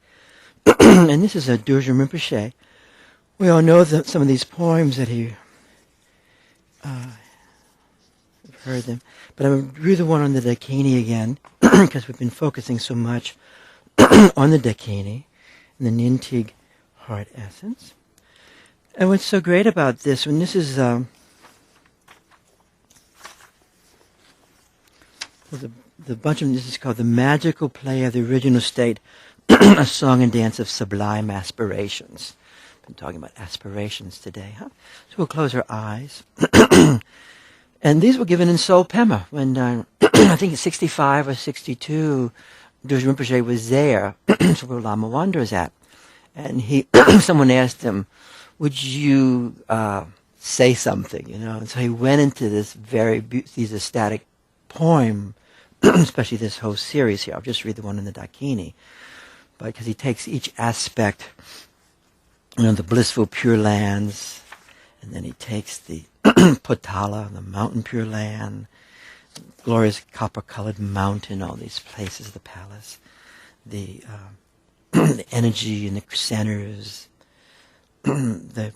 S1: And this is a Dorje Rinpoche. We all know some of these poems that he have heard them. But I'm going to read the one on the Dakini again because we've been focusing so much on the Dakini and the Nyingtig heart essence. And what's so great about this, when this is the bunch of this is called The Magical Play of the Original State, a song and dance of sublime aspirations. Been talking about aspirations today, huh? So we'll close our eyes. And these were given in Seoul Pema when I think 65 or 62, Dorje Rinpoche was there. So where Lama Wanda is at. And someone asked him, would you say something, And so he went into this these ecstatic poem, especially this whole series here. I'll just read the one in the Dakini. Because he takes each aspect, the blissful pure lands, and then he takes the Potala, the mountain pure land, glorious copper-colored mountain, all these places, the palace, the energy in the centers, the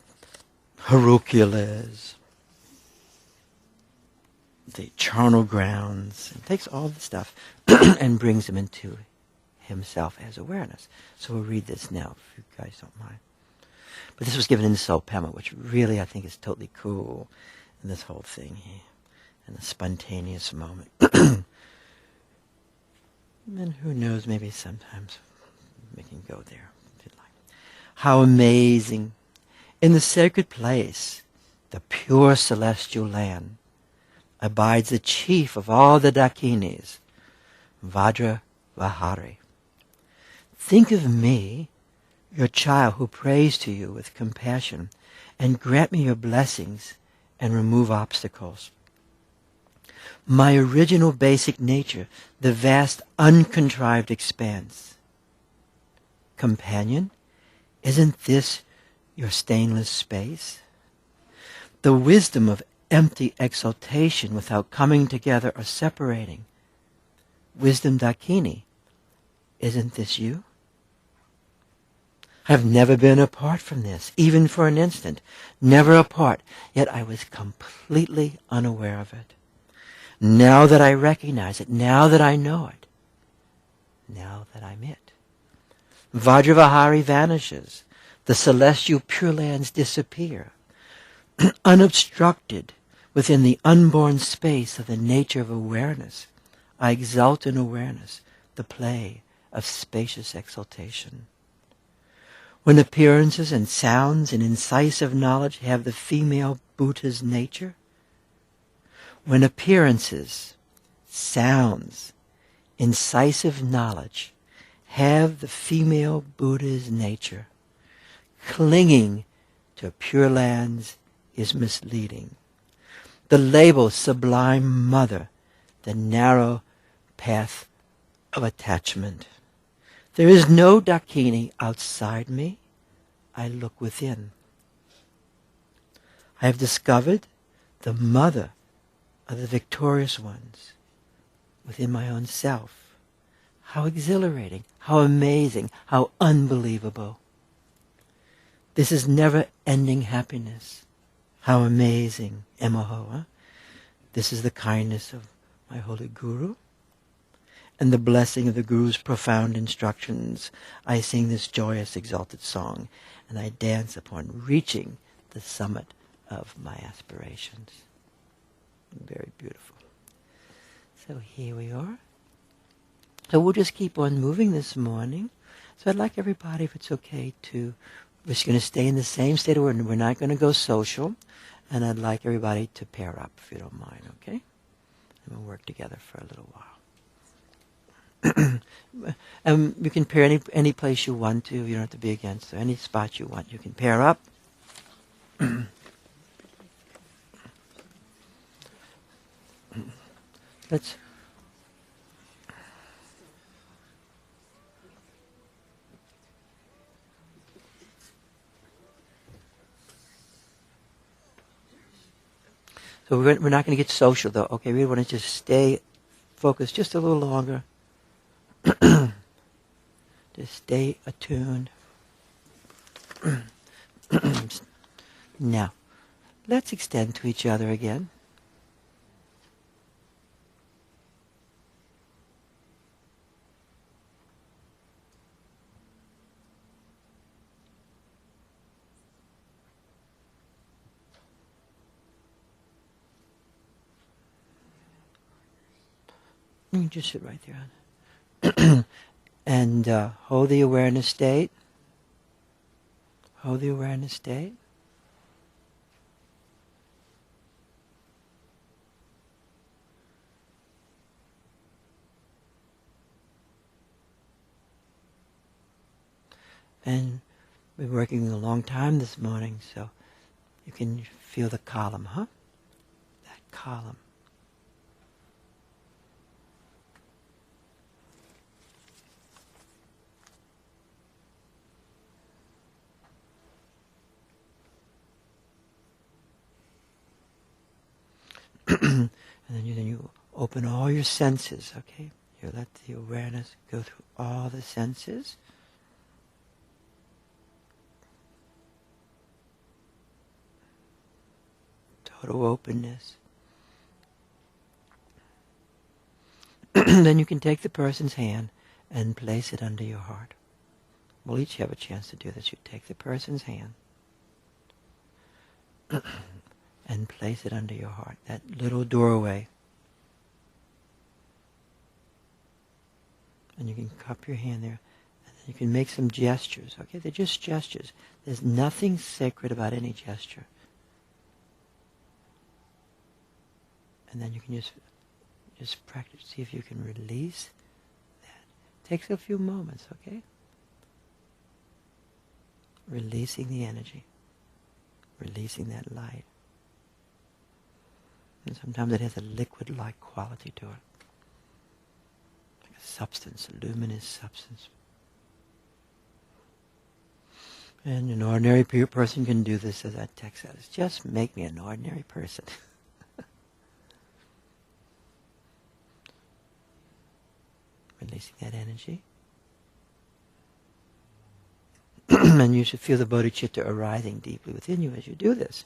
S1: Haruculas, the charnel grounds, and takes all the stuff and brings them into himself as awareness. So we'll read this now, if you guys don't mind. But this was given in the Seoul Pema, which really I think is totally cool in this whole thing here, in the spontaneous moment. And who knows, maybe sometimes we can go there if you'd like. How amazing! In the sacred place, the pure celestial land, abides the chief of all the Dakinis, Vajra Vahari. Think of me, your child who prays to you with compassion, and grant me your blessings and remove obstacles. My original basic nature, the vast uncontrived expanse. Companion, isn't this your stainless space? The wisdom of empty exaltation without coming together or separating. Wisdom Dakini, isn't this you? I've never been apart from this, even for an instant, never apart, yet I was completely unaware of it. Now that I recognize it, now that I know it, now that I'm it. Vajravahari vanishes, the celestial pure lands disappear, unobstructed within the unborn space of the nature of awareness. I exult in awareness, the play of spacious exaltation. When appearances and sounds and incisive knowledge have the female Buddha's nature, when appearances, sounds, incisive knowledge have the female Buddha's nature, clinging to pure lands is misleading. The label sublime mother, the narrow path of attachment. There is no Dakini outside me. I look within. I have discovered the mother of the victorious ones within my own self. How exhilarating, how amazing, how unbelievable. This is never-ending happiness. How amazing, Emoho. Huh? This is the kindness of my holy Guru. And the blessing of the Guru's profound instructions, I sing this joyous, exalted song, and I dance upon reaching the summit of my aspirations. Very beautiful. So here we are. So we'll just keep on moving this morning. So I'd like everybody, if it's okay, we're just going to stay in the same state of order. We're not going to go social. And I'd like everybody to pair up, if you don't mind, okay? And we'll work together for a little while. You can pair any place you want to. You don't have to be against it. Any spot you want, you can pair up. Let's. So we're not going to get social, though. Okay, we want to just stay focus just a little longer. To stay attuned. Now, let's extend to each other again. You can just sit right there. And hold the awareness state. Hold the awareness state. And we've been working a long time this morning, so you can feel the column, huh? That column. And then you open all your senses, okay? You let the awareness go through all the senses. Total openness. Then you can take the person's hand and place it under your heart. We'll each have a chance to do this. You take the person's hand and place it under your heart, that little doorway. And you can cup your hand there, and then you can make some gestures, okay? They're just gestures. There's nothing sacred about any gesture. And then you can just practice, see if you can release that. Takes a few moments, okay? Releasing the energy. Releasing that light. And sometimes it has a liquid-like quality to it. Like a substance, a luminous substance. And an ordinary person can do this, as that text says. Just make me an ordinary person. Releasing that energy. And you should feel the bodhicitta arising deeply within you as you do this.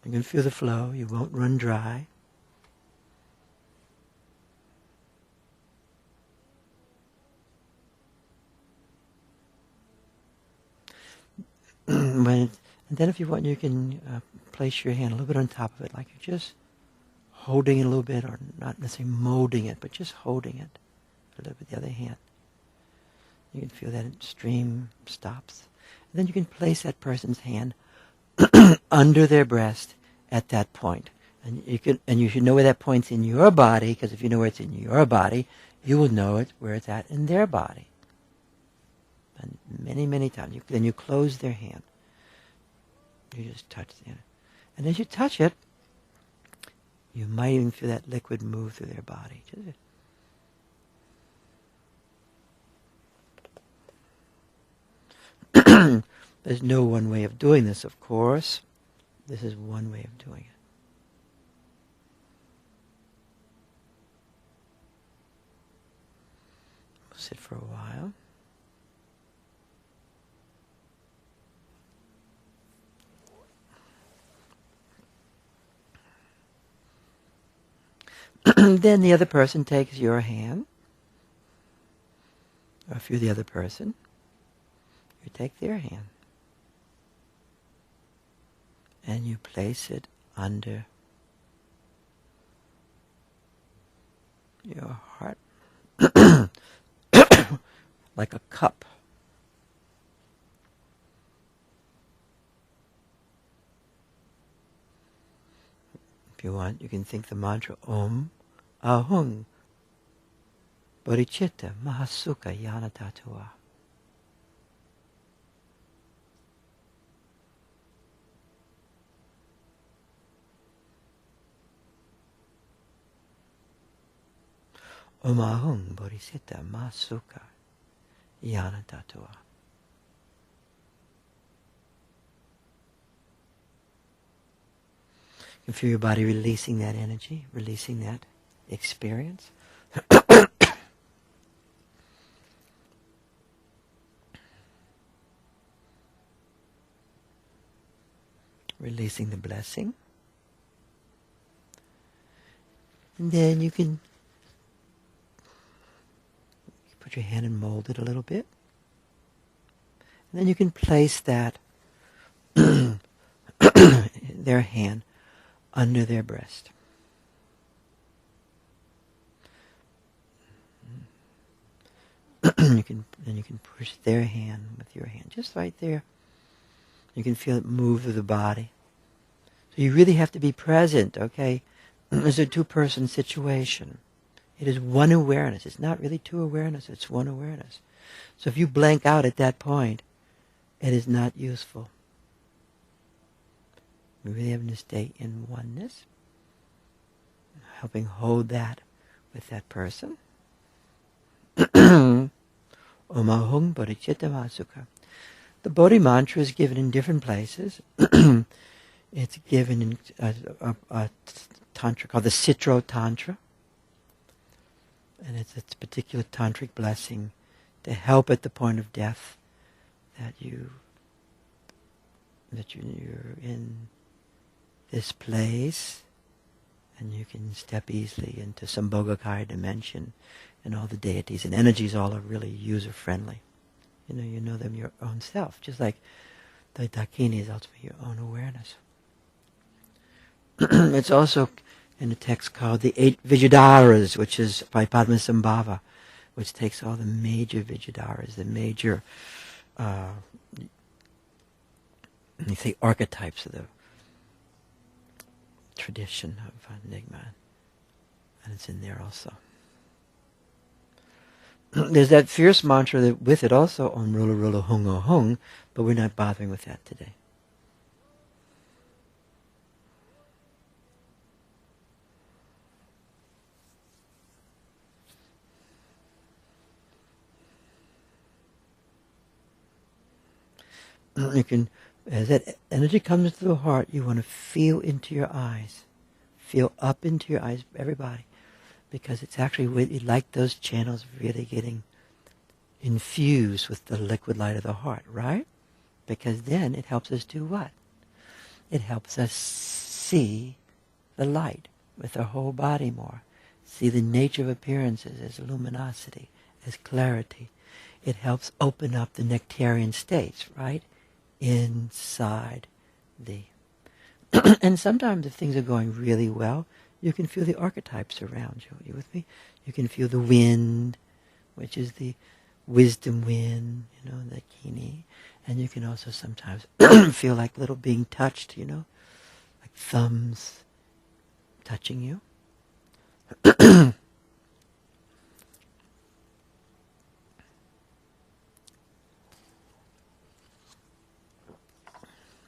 S1: You can feel the flow. You won't run dry. And then if you want, you can place your hand a little bit on top of it, like you're just holding it a little bit, or not necessarily molding it, but just holding it a little bit with the other hand. You can feel that stream stops. And then you can place that person's hand under their breast at that point. And you should know where that point's in your body, because if you know where it's in your body, you will know it where it's at in their body. And many, many times. Then you close their hand. You just touch the hand. And as you touch it, you might even feel that liquid move through their body. There's no one way of doing this, of course. This is one way of doing it. We'll sit for a while. Then the other person takes your hand, or if you're the other person, you take their hand, and you place it under your heart, like a cup. If you want, you can think the mantra Om Ahung Bodhicitta Mahasukha Yana Tattva. Om Ahung Bodhicitta Mahasukha Yana Tattva. You feel your body releasing that energy, releasing that experience. Releasing the blessing. And then you can put your hand and mold it a little bit. And then you can place that, their hand, under their breast. Then you can push their hand with your hand, just right there. You can feel it move through the body. So you really have to be present, okay? It's a two-person situation. It is one awareness. It's not really two awareness, it's one awareness. So if you blank out at that point, it is not useful. We really have to stay in oneness, helping hold that with that person. Om Ahung Bodhicitta Sukha. The Bodhi mantra is given in different places. It's given in a tantra called the Citro Tantra. And it's a particular tantric blessing to help at the point of death that you're in this place and you can step easily into Sambhogakaya dimension, and all the deities and energies all are really user-friendly. You know them your own self, just like the Dakini is ultimately your own awareness. It's also in a text called the 8 Vijayadharas, which is by Padmasambhava, which takes all the major Vijayadharas, the major archetypes of the tradition of Nyingma, and it's in there also. There's that fierce mantra that with it also, Om Rula Rula Hung O Hung, but we're not bothering with that today. You can, as that energy comes to the heart, you want to feel into your eyes. Feel up into your eyes, everybody. Because it's actually really like those channels really getting infused with the liquid light of the heart, right? Because then it helps us do what? It helps us see the light with our whole body more. See the nature of appearances as luminosity, as clarity. It helps open up the nectarian states, right? Inside thee. And sometimes if things are going really well, you can feel the archetypes around you. Are you with me? You can feel the wind, which is the wisdom wind, the kini. And you can also sometimes feel like little being touched, like thumbs touching you.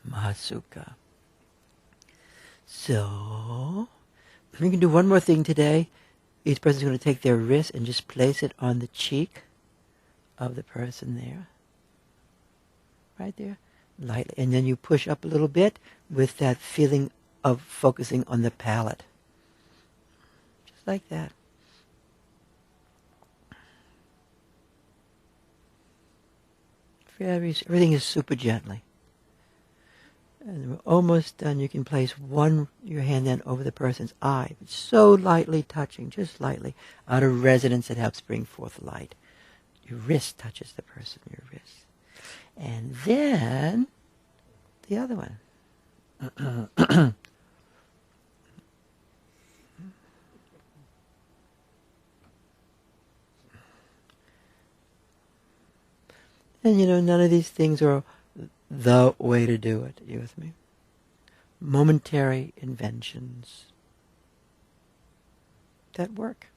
S1: Mahasukha. So, we can do one more thing today. Each person's going to take their wrist and just place it on the cheek of the person there. Right there. Lightly. And then you push up a little bit with that feeling of focusing on the palate. Just like that. Everything is super gently. And we're almost done. You can place your hand then over the person's eye. So lightly touching, just lightly. Out of resonance, it helps bring forth light. Your wrist touches the person, your wrist. And then, the other one. And none of these things are the way to do it. Are you with me? Momentary inventions that work.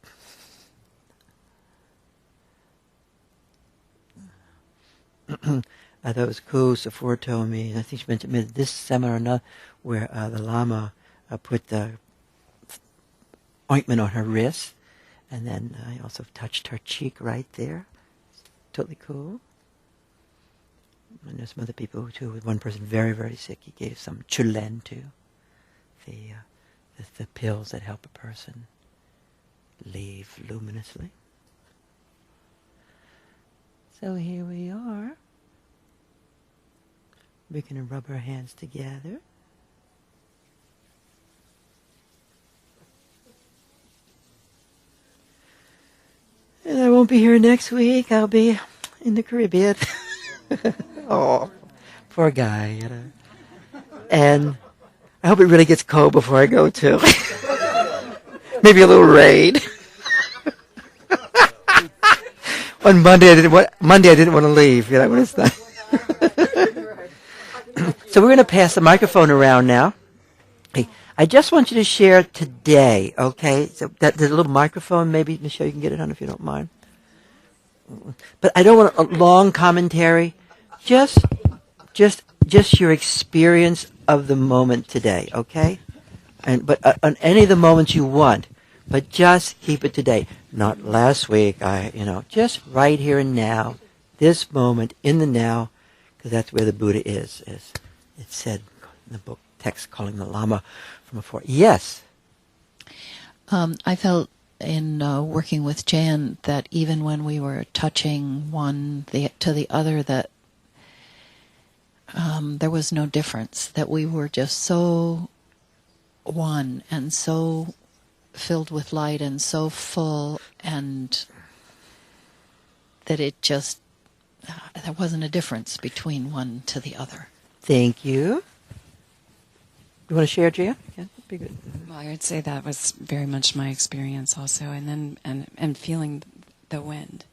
S1: I thought it was cool. Sephora told me, I think she mentioned this seminar where the Lama put the ointment on her wrist, and then I also touched her cheek right there. Totally cool. And there's some other people too. One person very, very sick, he gave some chulen to. the pills that help a person leave luminously. So here we are. We're going to rub our hands together. And I won't be here next week. I'll be in the Caribbean. Oh, poor guy. You know. And I hope it really gets cold before I go too. Maybe a little rain. On Monday, I didn't want to leave. You know, when it's not. So we're going to pass the microphone around now. Hey, I just want you to share today, okay? So that the little microphone, maybe Michelle, you can get it on if you don't mind. But I don't want a long commentary. Just your experience of the moment today, okay? But on any of the moments you want, but just keep it today. Not last week. Just right here and now, this moment in the now, because that's where the Buddha is, as it said in the book text calling the Lama from afar. Yes.
S3: I felt in working with Jan that even when we were touching one to the other, that there was no difference, that we were just so one and so filled with light and so full, and that it just, there wasn't a difference between one to the other.
S1: Thank you. You want to share, Gia? Yeah, that'd be good.
S4: Well, I would say that was very much my experience also, and then and feeling the wind.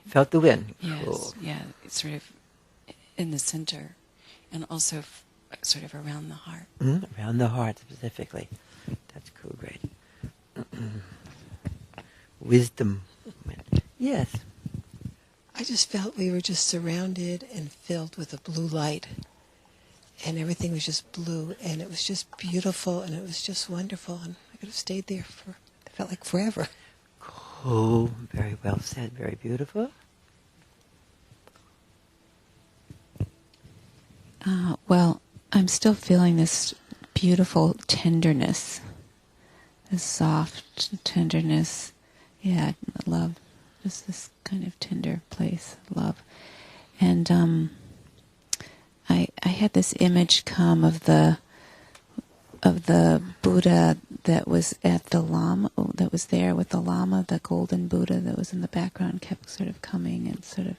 S1: Felt the wind.
S4: Yes,
S1: Cool.
S4: yeah, it's sort of in the center, and also sort of around the heart.
S1: Around the heart specifically. That's cool, great. Wisdom. Yes.
S5: I just felt we were just surrounded and filled with a blue light. And everything was just blue, and it was just beautiful, and it was just wonderful. And I could have stayed there for, it felt like forever.
S1: Cool. Very well said. Very beautiful.
S4: Well, I'm still feeling this beautiful tenderness, this soft tenderness. Yeah, love, just this kind of tender place, love. And I had this image come of the Buddha that was at the Lama, that was there with the Lama, the golden Buddha that was in the background, kept sort of coming and sort of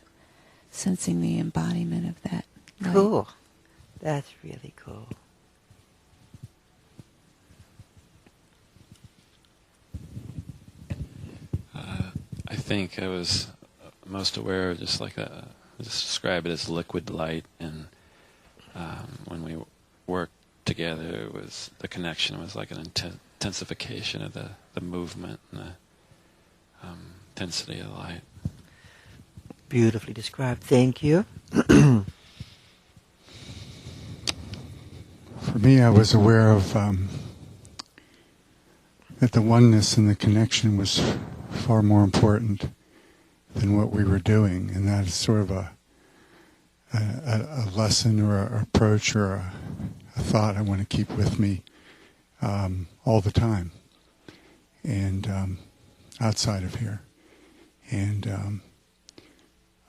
S4: sensing the embodiment of that light.
S1: Cool. That's really cool.
S6: I think I was most aware of just like just describe it as liquid light, and when we worked together, it was the connection was like an intensification of the movement and the intensity of the light.
S1: Beautifully described. Thank you.
S7: For me, I was aware of that the oneness and the connection was far more important than what we were doing, and that is sort of a lesson or an approach or a thought I want to keep with me all the time, and outside of here, and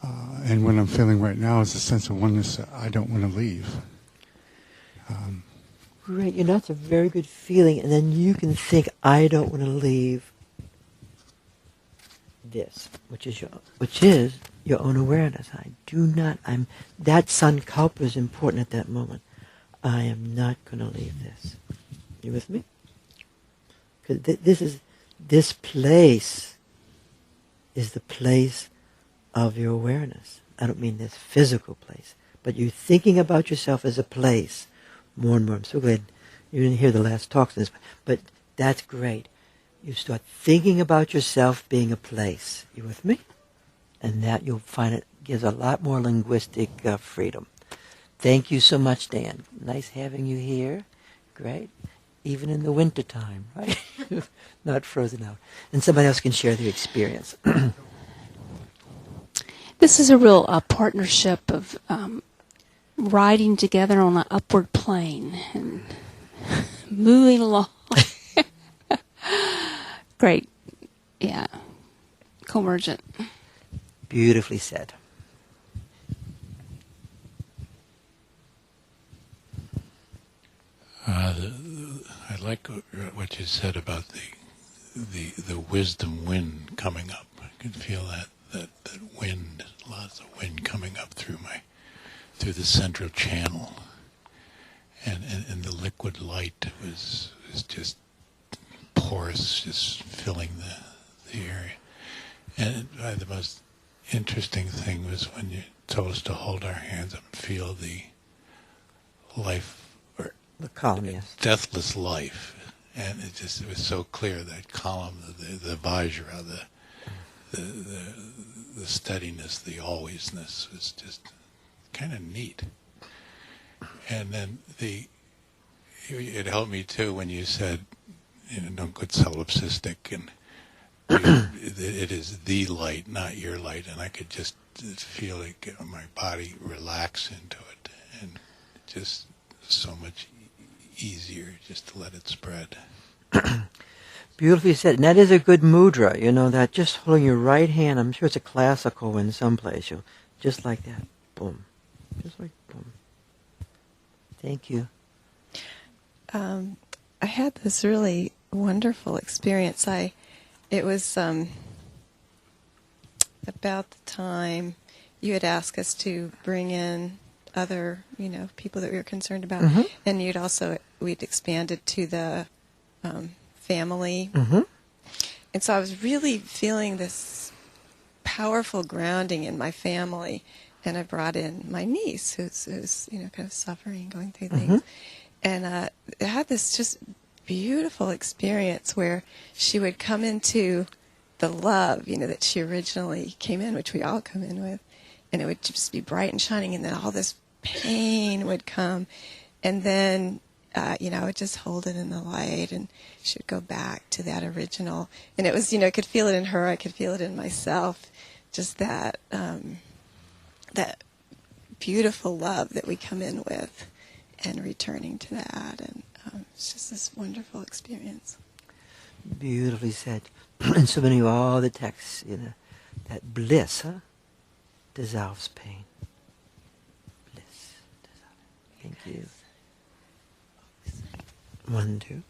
S7: what I'm feeling right now is a sense of oneness that I don't want to leave.
S1: Great, that's a very good feeling, and then you can think, I don't want to leave this, which is your own awareness. That sankalpa is important at that moment. I am not going to leave this. You with me? Because this place is the place of your awareness. I don't mean this physical place, but you're thinking about yourself as a place more and more. I'm so glad you didn't hear the last talks on this, but that's great. You start thinking about yourself being a place. You with me? And that you'll find it gives a lot more linguistic freedom. Thank you so much, Dan. Nice having you here. Great. Even in the wintertime, right? Not frozen out. And somebody else can share their experience.
S8: This is a real partnership of riding together on an upward plane and moving along. Great. Yeah. Coemergent.
S1: Beautifully said.
S9: I like what you said about the wisdom wind coming up. I could feel that wind, lots of wind coming up through the central channel, and the liquid light was just porous, just filling the area. And the most interesting thing was when you told us to hold our hands up and feel the life, or
S1: The column, yes.
S9: deathless life. And it was so clear, that column, the Vajra, the steadiness, the alwaysness was just kind of neat. And then it helped me too when you said, don't get solipsistic, and it is the light, not your light, and I could just feel it, my body relax into it, and just so much easier just to let it spread.
S1: Beautifully said. And that is a good mudra, that just holding your right hand, I'm sure it's a classical in some place, just like that. Boom. Just like boom. Thank you.
S5: I had this really wonderful experience. It was about the time you had asked us to bring in other, people that we were concerned about,
S1: Mm-hmm.
S5: and we'd expanded to the family,
S1: Mm-hmm.
S5: and so I was really feeling this powerful grounding in my family, and I brought in my niece, who's kind of suffering, going through things, and I had this just beautiful experience where she would come into the love, that she originally came in, which we all come in with, and it would just be bright and shining, and then all this pain would come, and then I would just hold it in the light, and she would go back to that original, and it was, I could feel it in her, I could feel it in myself, just that that beautiful love that we come in with, and returning to that, and it's just this wonderful experience.
S1: Beautifully said. And so many of all the texts, that bliss, dissolves pain. Bliss dissolves. Thank you. 1, 2.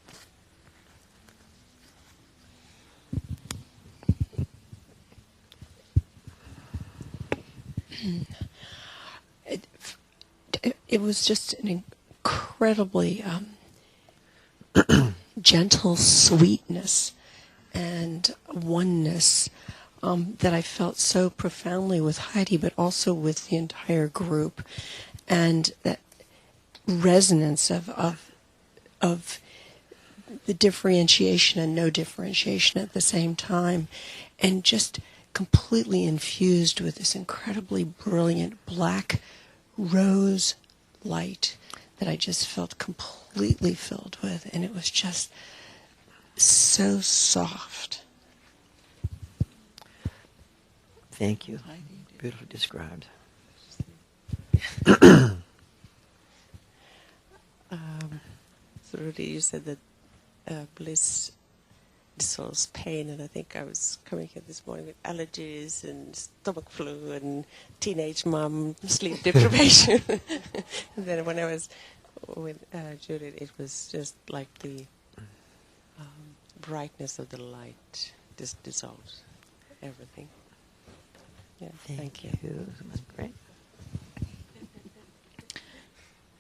S8: It was just an incredibly gentle sweetness and oneness that I felt so profoundly with Heidi, but also with the entire group, and that resonance of the differentiation and no differentiation at the same time, and just completely infused with this incredibly brilliant black rose light that I just felt completely filled with, and it was just so soft.
S1: Thank you. Beautifully described.
S10: So Rudy, you said that bliss dissolves pain, and I think I was coming here this morning with allergies and stomach flu and teenage mom sleep deprivation. And then when I was with Judith, it was just like the brightness of the light just dissolves everything. Yeah, thank you.
S1: That was great.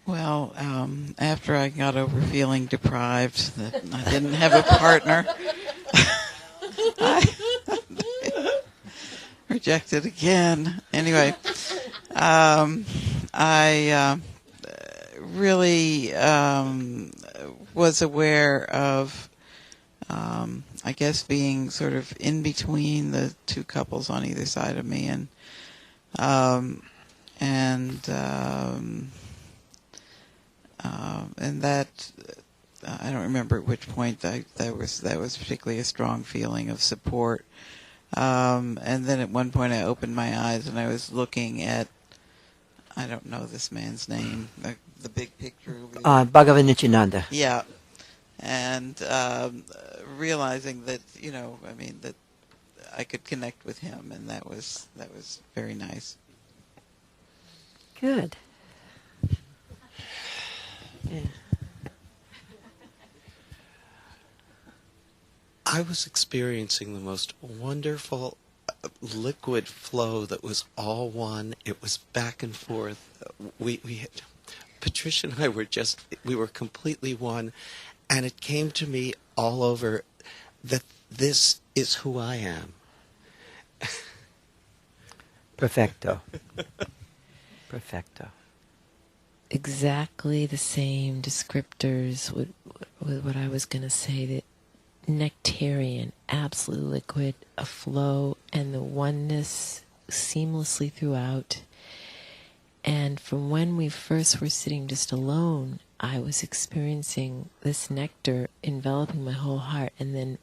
S11: Well, after I got over feeling deprived, that I didn't have a partner, I rejected again. Anyway, I really was aware of, I guess, being sort of in between the two couples on either side of me, and that I don't remember at which point that was particularly a strong feeling of support. And then at one point I opened my eyes and I was looking at, I don't know this man's name, the big picture over there.
S1: Bhagavan Nityananda.
S11: Yeah, and realizing that, that I could connect with him, and that was very nice.
S5: Good. Yeah.
S12: I was experiencing the most wonderful liquid flow that was all one. It was back and forth. Patricia and I we were completely one, and it came to me all over that this is who I am.
S1: Perfecto. Perfecto.
S13: Exactly the same descriptors with what I was going to say, that nectarian, absolute liquid, a flow, and the oneness seamlessly throughout. And from when we first were sitting just alone, I was experiencing this nectar enveloping my whole heart and then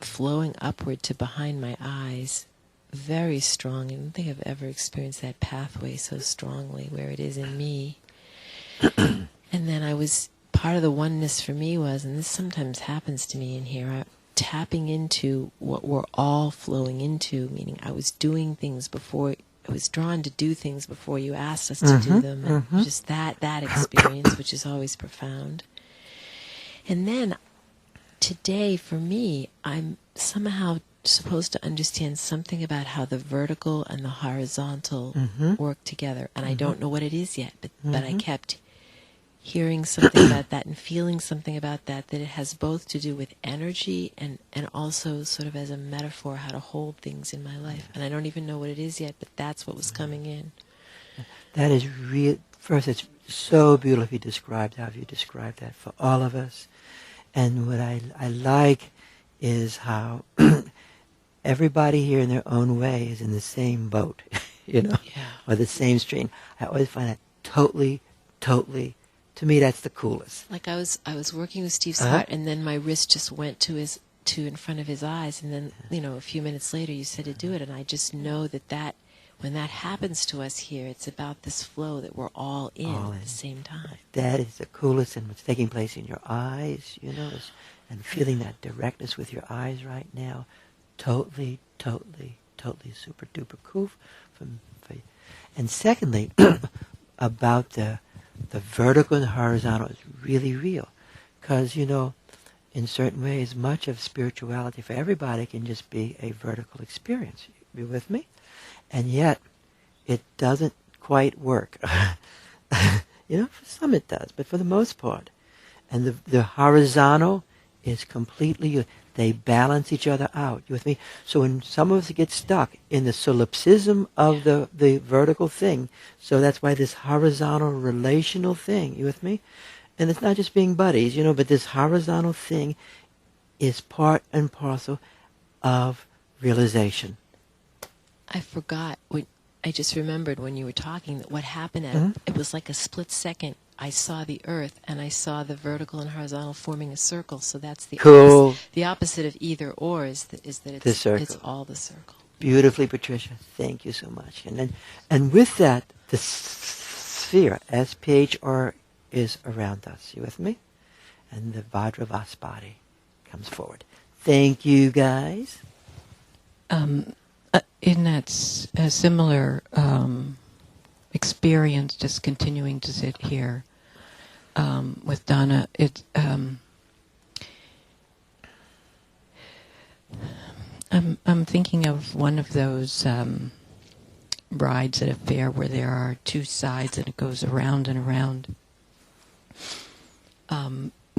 S13: flowing upward to behind my eyes, very strong. I don't think I've ever experienced that pathway so strongly where it is in me. And then part of the oneness for me was, and this sometimes happens to me in here, tapping into what we're all flowing into, meaning I was doing things before, I was drawn to do things before you asked us to do them, and just that experience, which is always profound. And then today, for me, I'm somehow supposed to understand something about how the vertical and the horizontal work together, and I don't know what it is yet, but I kept hearing something about that and feeling something about that it has both to do with energy and also sort of as a metaphor how to hold things in my life. And I don't even know what it is yet, but that's what was coming in.
S1: That is real. First, it's so beautifully described, how you described that for all of us. And what I like is how everybody here in their own way is in the same boat, or the same stream. I always find that totally, to me, that's the coolest.
S13: Like I was working with Steve's heart, and then my wrist just went to in front of his eyes, and then a few minutes later you said to do it, and I just know that when that happens to us here, it's about this flow that we're all in at the same time.
S1: That is the coolest, and what's taking place in your eyes, and feeling that directness with your eyes right now, totally super duper cool for you. And secondly, about the vertical and horizontal is really real, because in certain ways, much of spirituality for everybody can just be a vertical experience. You with me? And yet, it doesn't quite work. For some it does, but for the most part. And the horizontal is completely, they balance each other out. You with me? So when some of us get stuck in the solipsism of the vertical thing, so that's why this horizontal relational thing, you with me? And it's not just being buddies, but this horizontal thing is part and parcel of realization.
S13: I forgot. I just remembered when you were talking that what happened, it was like a split second. I saw the earth and I saw the vertical and horizontal forming a circle. So that's the
S1: cool.
S13: The opposite of either or is that it's all the circle.
S1: Beautifully, Patricia. Thank you so much. And with that, the sphere, SPHR, is around us. You with me? And the Vajravas body comes forward. Thank you, guys.
S4: In that similar experience, just continuing to sit here with Donna, I'm thinking of one of those rides at a fair where there are two sides and it goes around and around.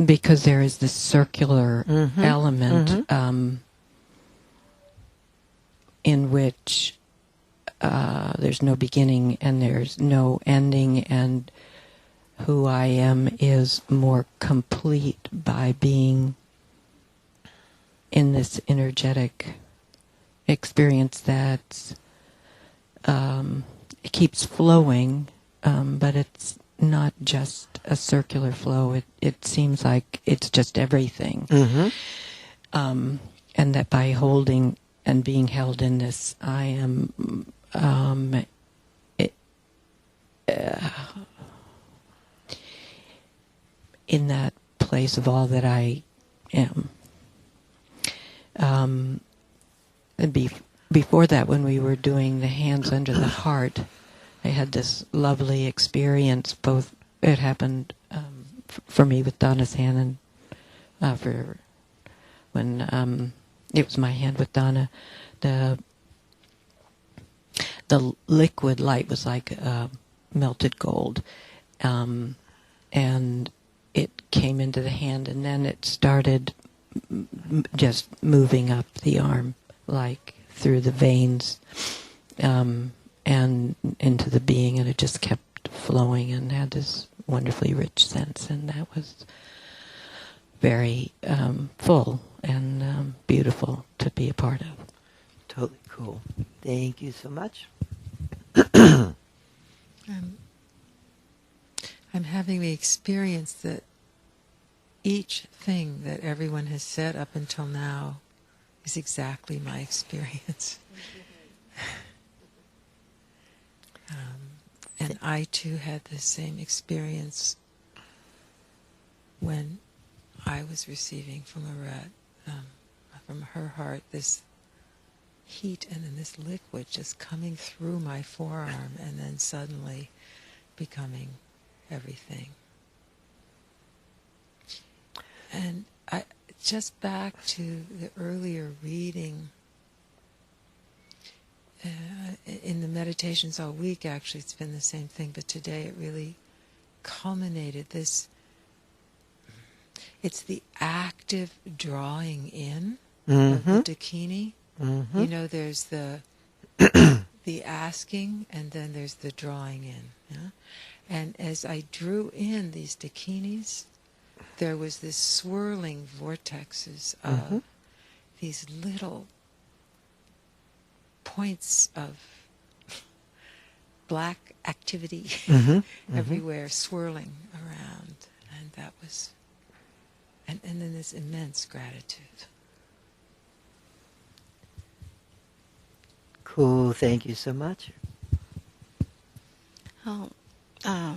S4: Because there is this circular element in which there's no beginning and there's no ending, and who I am is more complete by being in this energetic experience that it keeps flowing, but it's not just a circular flow. It seems like it's just everything. And that by holding and being held in this, I am in that place of all that I
S14: am. Before that, when we were doing the hands under the heart, I had this lovely experience. Both it happened for me with Donna's hand, and for when it was my hand with Donna. The liquid light was like melted gold, and it came into the hand, and then it started just moving up the arm, like through the veins, and into the being, and it just kept flowing and had this wonderfully rich sense, and that was very full and beautiful to be a part of.
S1: Totally cool. Thank you so much.
S5: I'm having the experience that each thing that everyone has said up until now is exactly my experience. And I too had the same experience when I was receiving from Arette, from her heart, this heat and then this liquid just coming through my forearm and then suddenly becoming everything. And just back to the earlier reading, in the meditations all week, actually, it's been the same thing, but today it really culminated this. It's the active drawing in of the Dakini. You know, there's the the asking, and then there's the drawing in. Yeah? And as I drew in these Dakinis, there was this swirling vortexes of these little points of black activity everywhere, swirling around. And that was, and then this immense gratitude.
S1: Cool. Thank you so much.
S15: Oh, I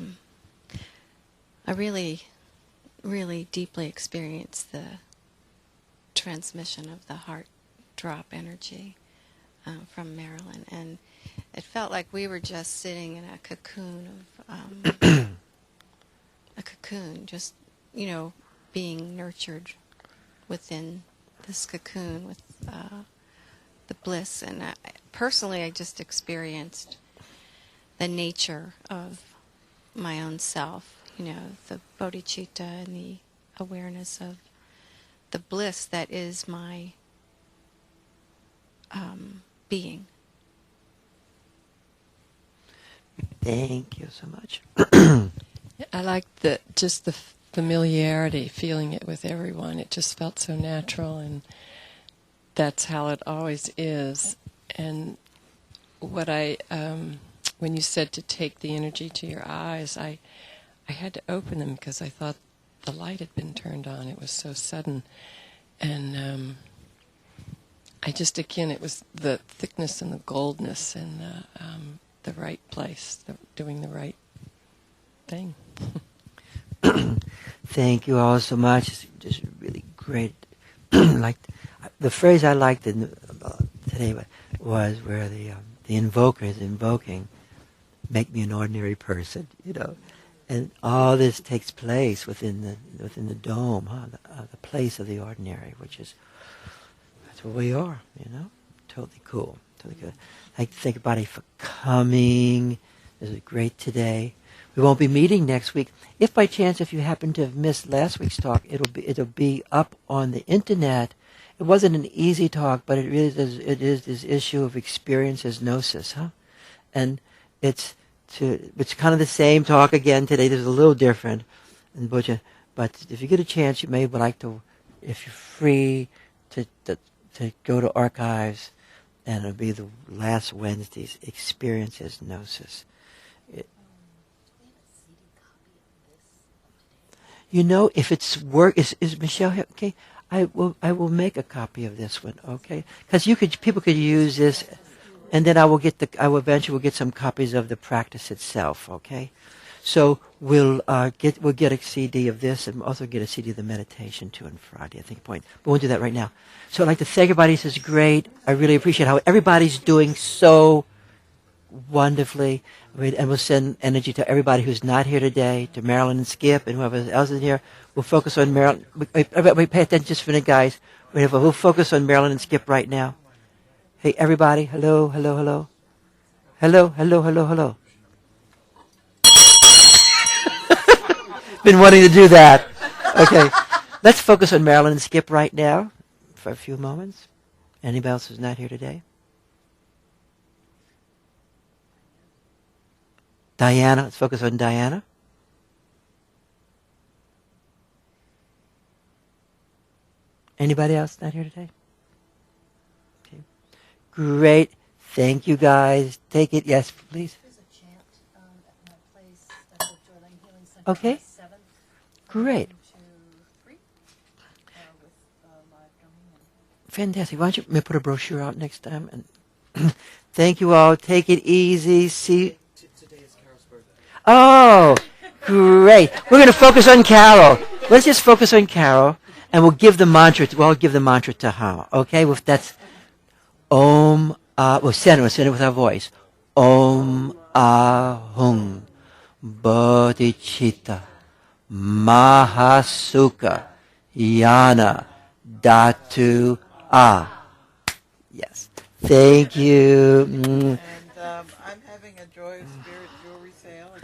S15: really, really deeply experienced the transmission of the heart drop energy from Marilyn, and it felt like we were just sitting in a cocoon of a cocoon, just, you know, being nurtured within this cocoon with the bliss. And personally, I just experienced the nature of my own self, you know, the bodhicitta and the awareness of the bliss that is my being.
S1: Thank you so much.
S16: I liked just the familiarity, feeling it with everyone. It just felt so natural, and that's how it always is. And what when you said to take the energy to your eyes, I had to open them because I thought the light had been turned on. It was so sudden. And I just, again, it was the thickness and the goldness and the right place, doing the right thing.
S1: Thank you all so much. It's just really great. Like the phrase I liked today was where the invoker is invoking, "Make me an ordinary person," you know, and all this takes place within the dome, the place of the ordinary, which is that's what we are, you know. Totally cool, totally good. I think about it for coming. This is great today. We won't be meeting next week. If by chance, if you happen to have missed last week's talk, it'll be up on the internet. It wasn't an easy talk, but it is this issue of experience as gnosis, huh? And it's kind of the same talk again today. There's a little different, but if you get a chance, you may like to, if you're free, to go to archives, and it'll be the last Wednesday's experience as gnosis. You know, if it's work, is Michelle here? Okay, I will make a copy of this one. Okay, because people could use this, and then I will eventually get some copies of the practice itself. Okay, So we'll get a CD of this and also get a CD of the meditation too on Friday, I think. But we won't do that right now. So I'd like to thank everybody. This is great. I really appreciate how everybody's doing so wonderfully. And we'll send energy to everybody who's not here today, to Marilyn and Skip and whoever else is here. We'll focus on Marilyn. Wait, pay attention just for a minute, guys. We'll focus on Marilyn and Skip right now. Hey, everybody. Hello, hello, hello. Hello, hello, hello, hello. Been wanting to do that. Okay. Let's focus on Marilyn and Skip right now for a few moments. Anybody else who's not here today? Diana. Let's focus on Diana. Anybody else not here today? Okay. Great. Thank you, guys. Take it. Yes, please.
S17: There's a chant at my place at the Joy Lane Healing Center.
S1: Okay.
S17: 7th.
S1: Great.
S17: 1, 2, 3. With live drumming.
S1: Fantastic. Why don't you put a brochure out next time? And thank you all. Take it easy. See.
S12: Today is Carol's birthday.
S1: Oh, great. We're going to focus on Carol. Let's just focus on Carol. And we'll give the mantra. We'll give the mantra to her. Okay? That's Om. We'll send it with our voice. Om Ahung Bodhicitta Mahasukha Yana Datu Ah. Yes. Thank you.
S11: And I'm having a Joy of Spirit jewelry sale.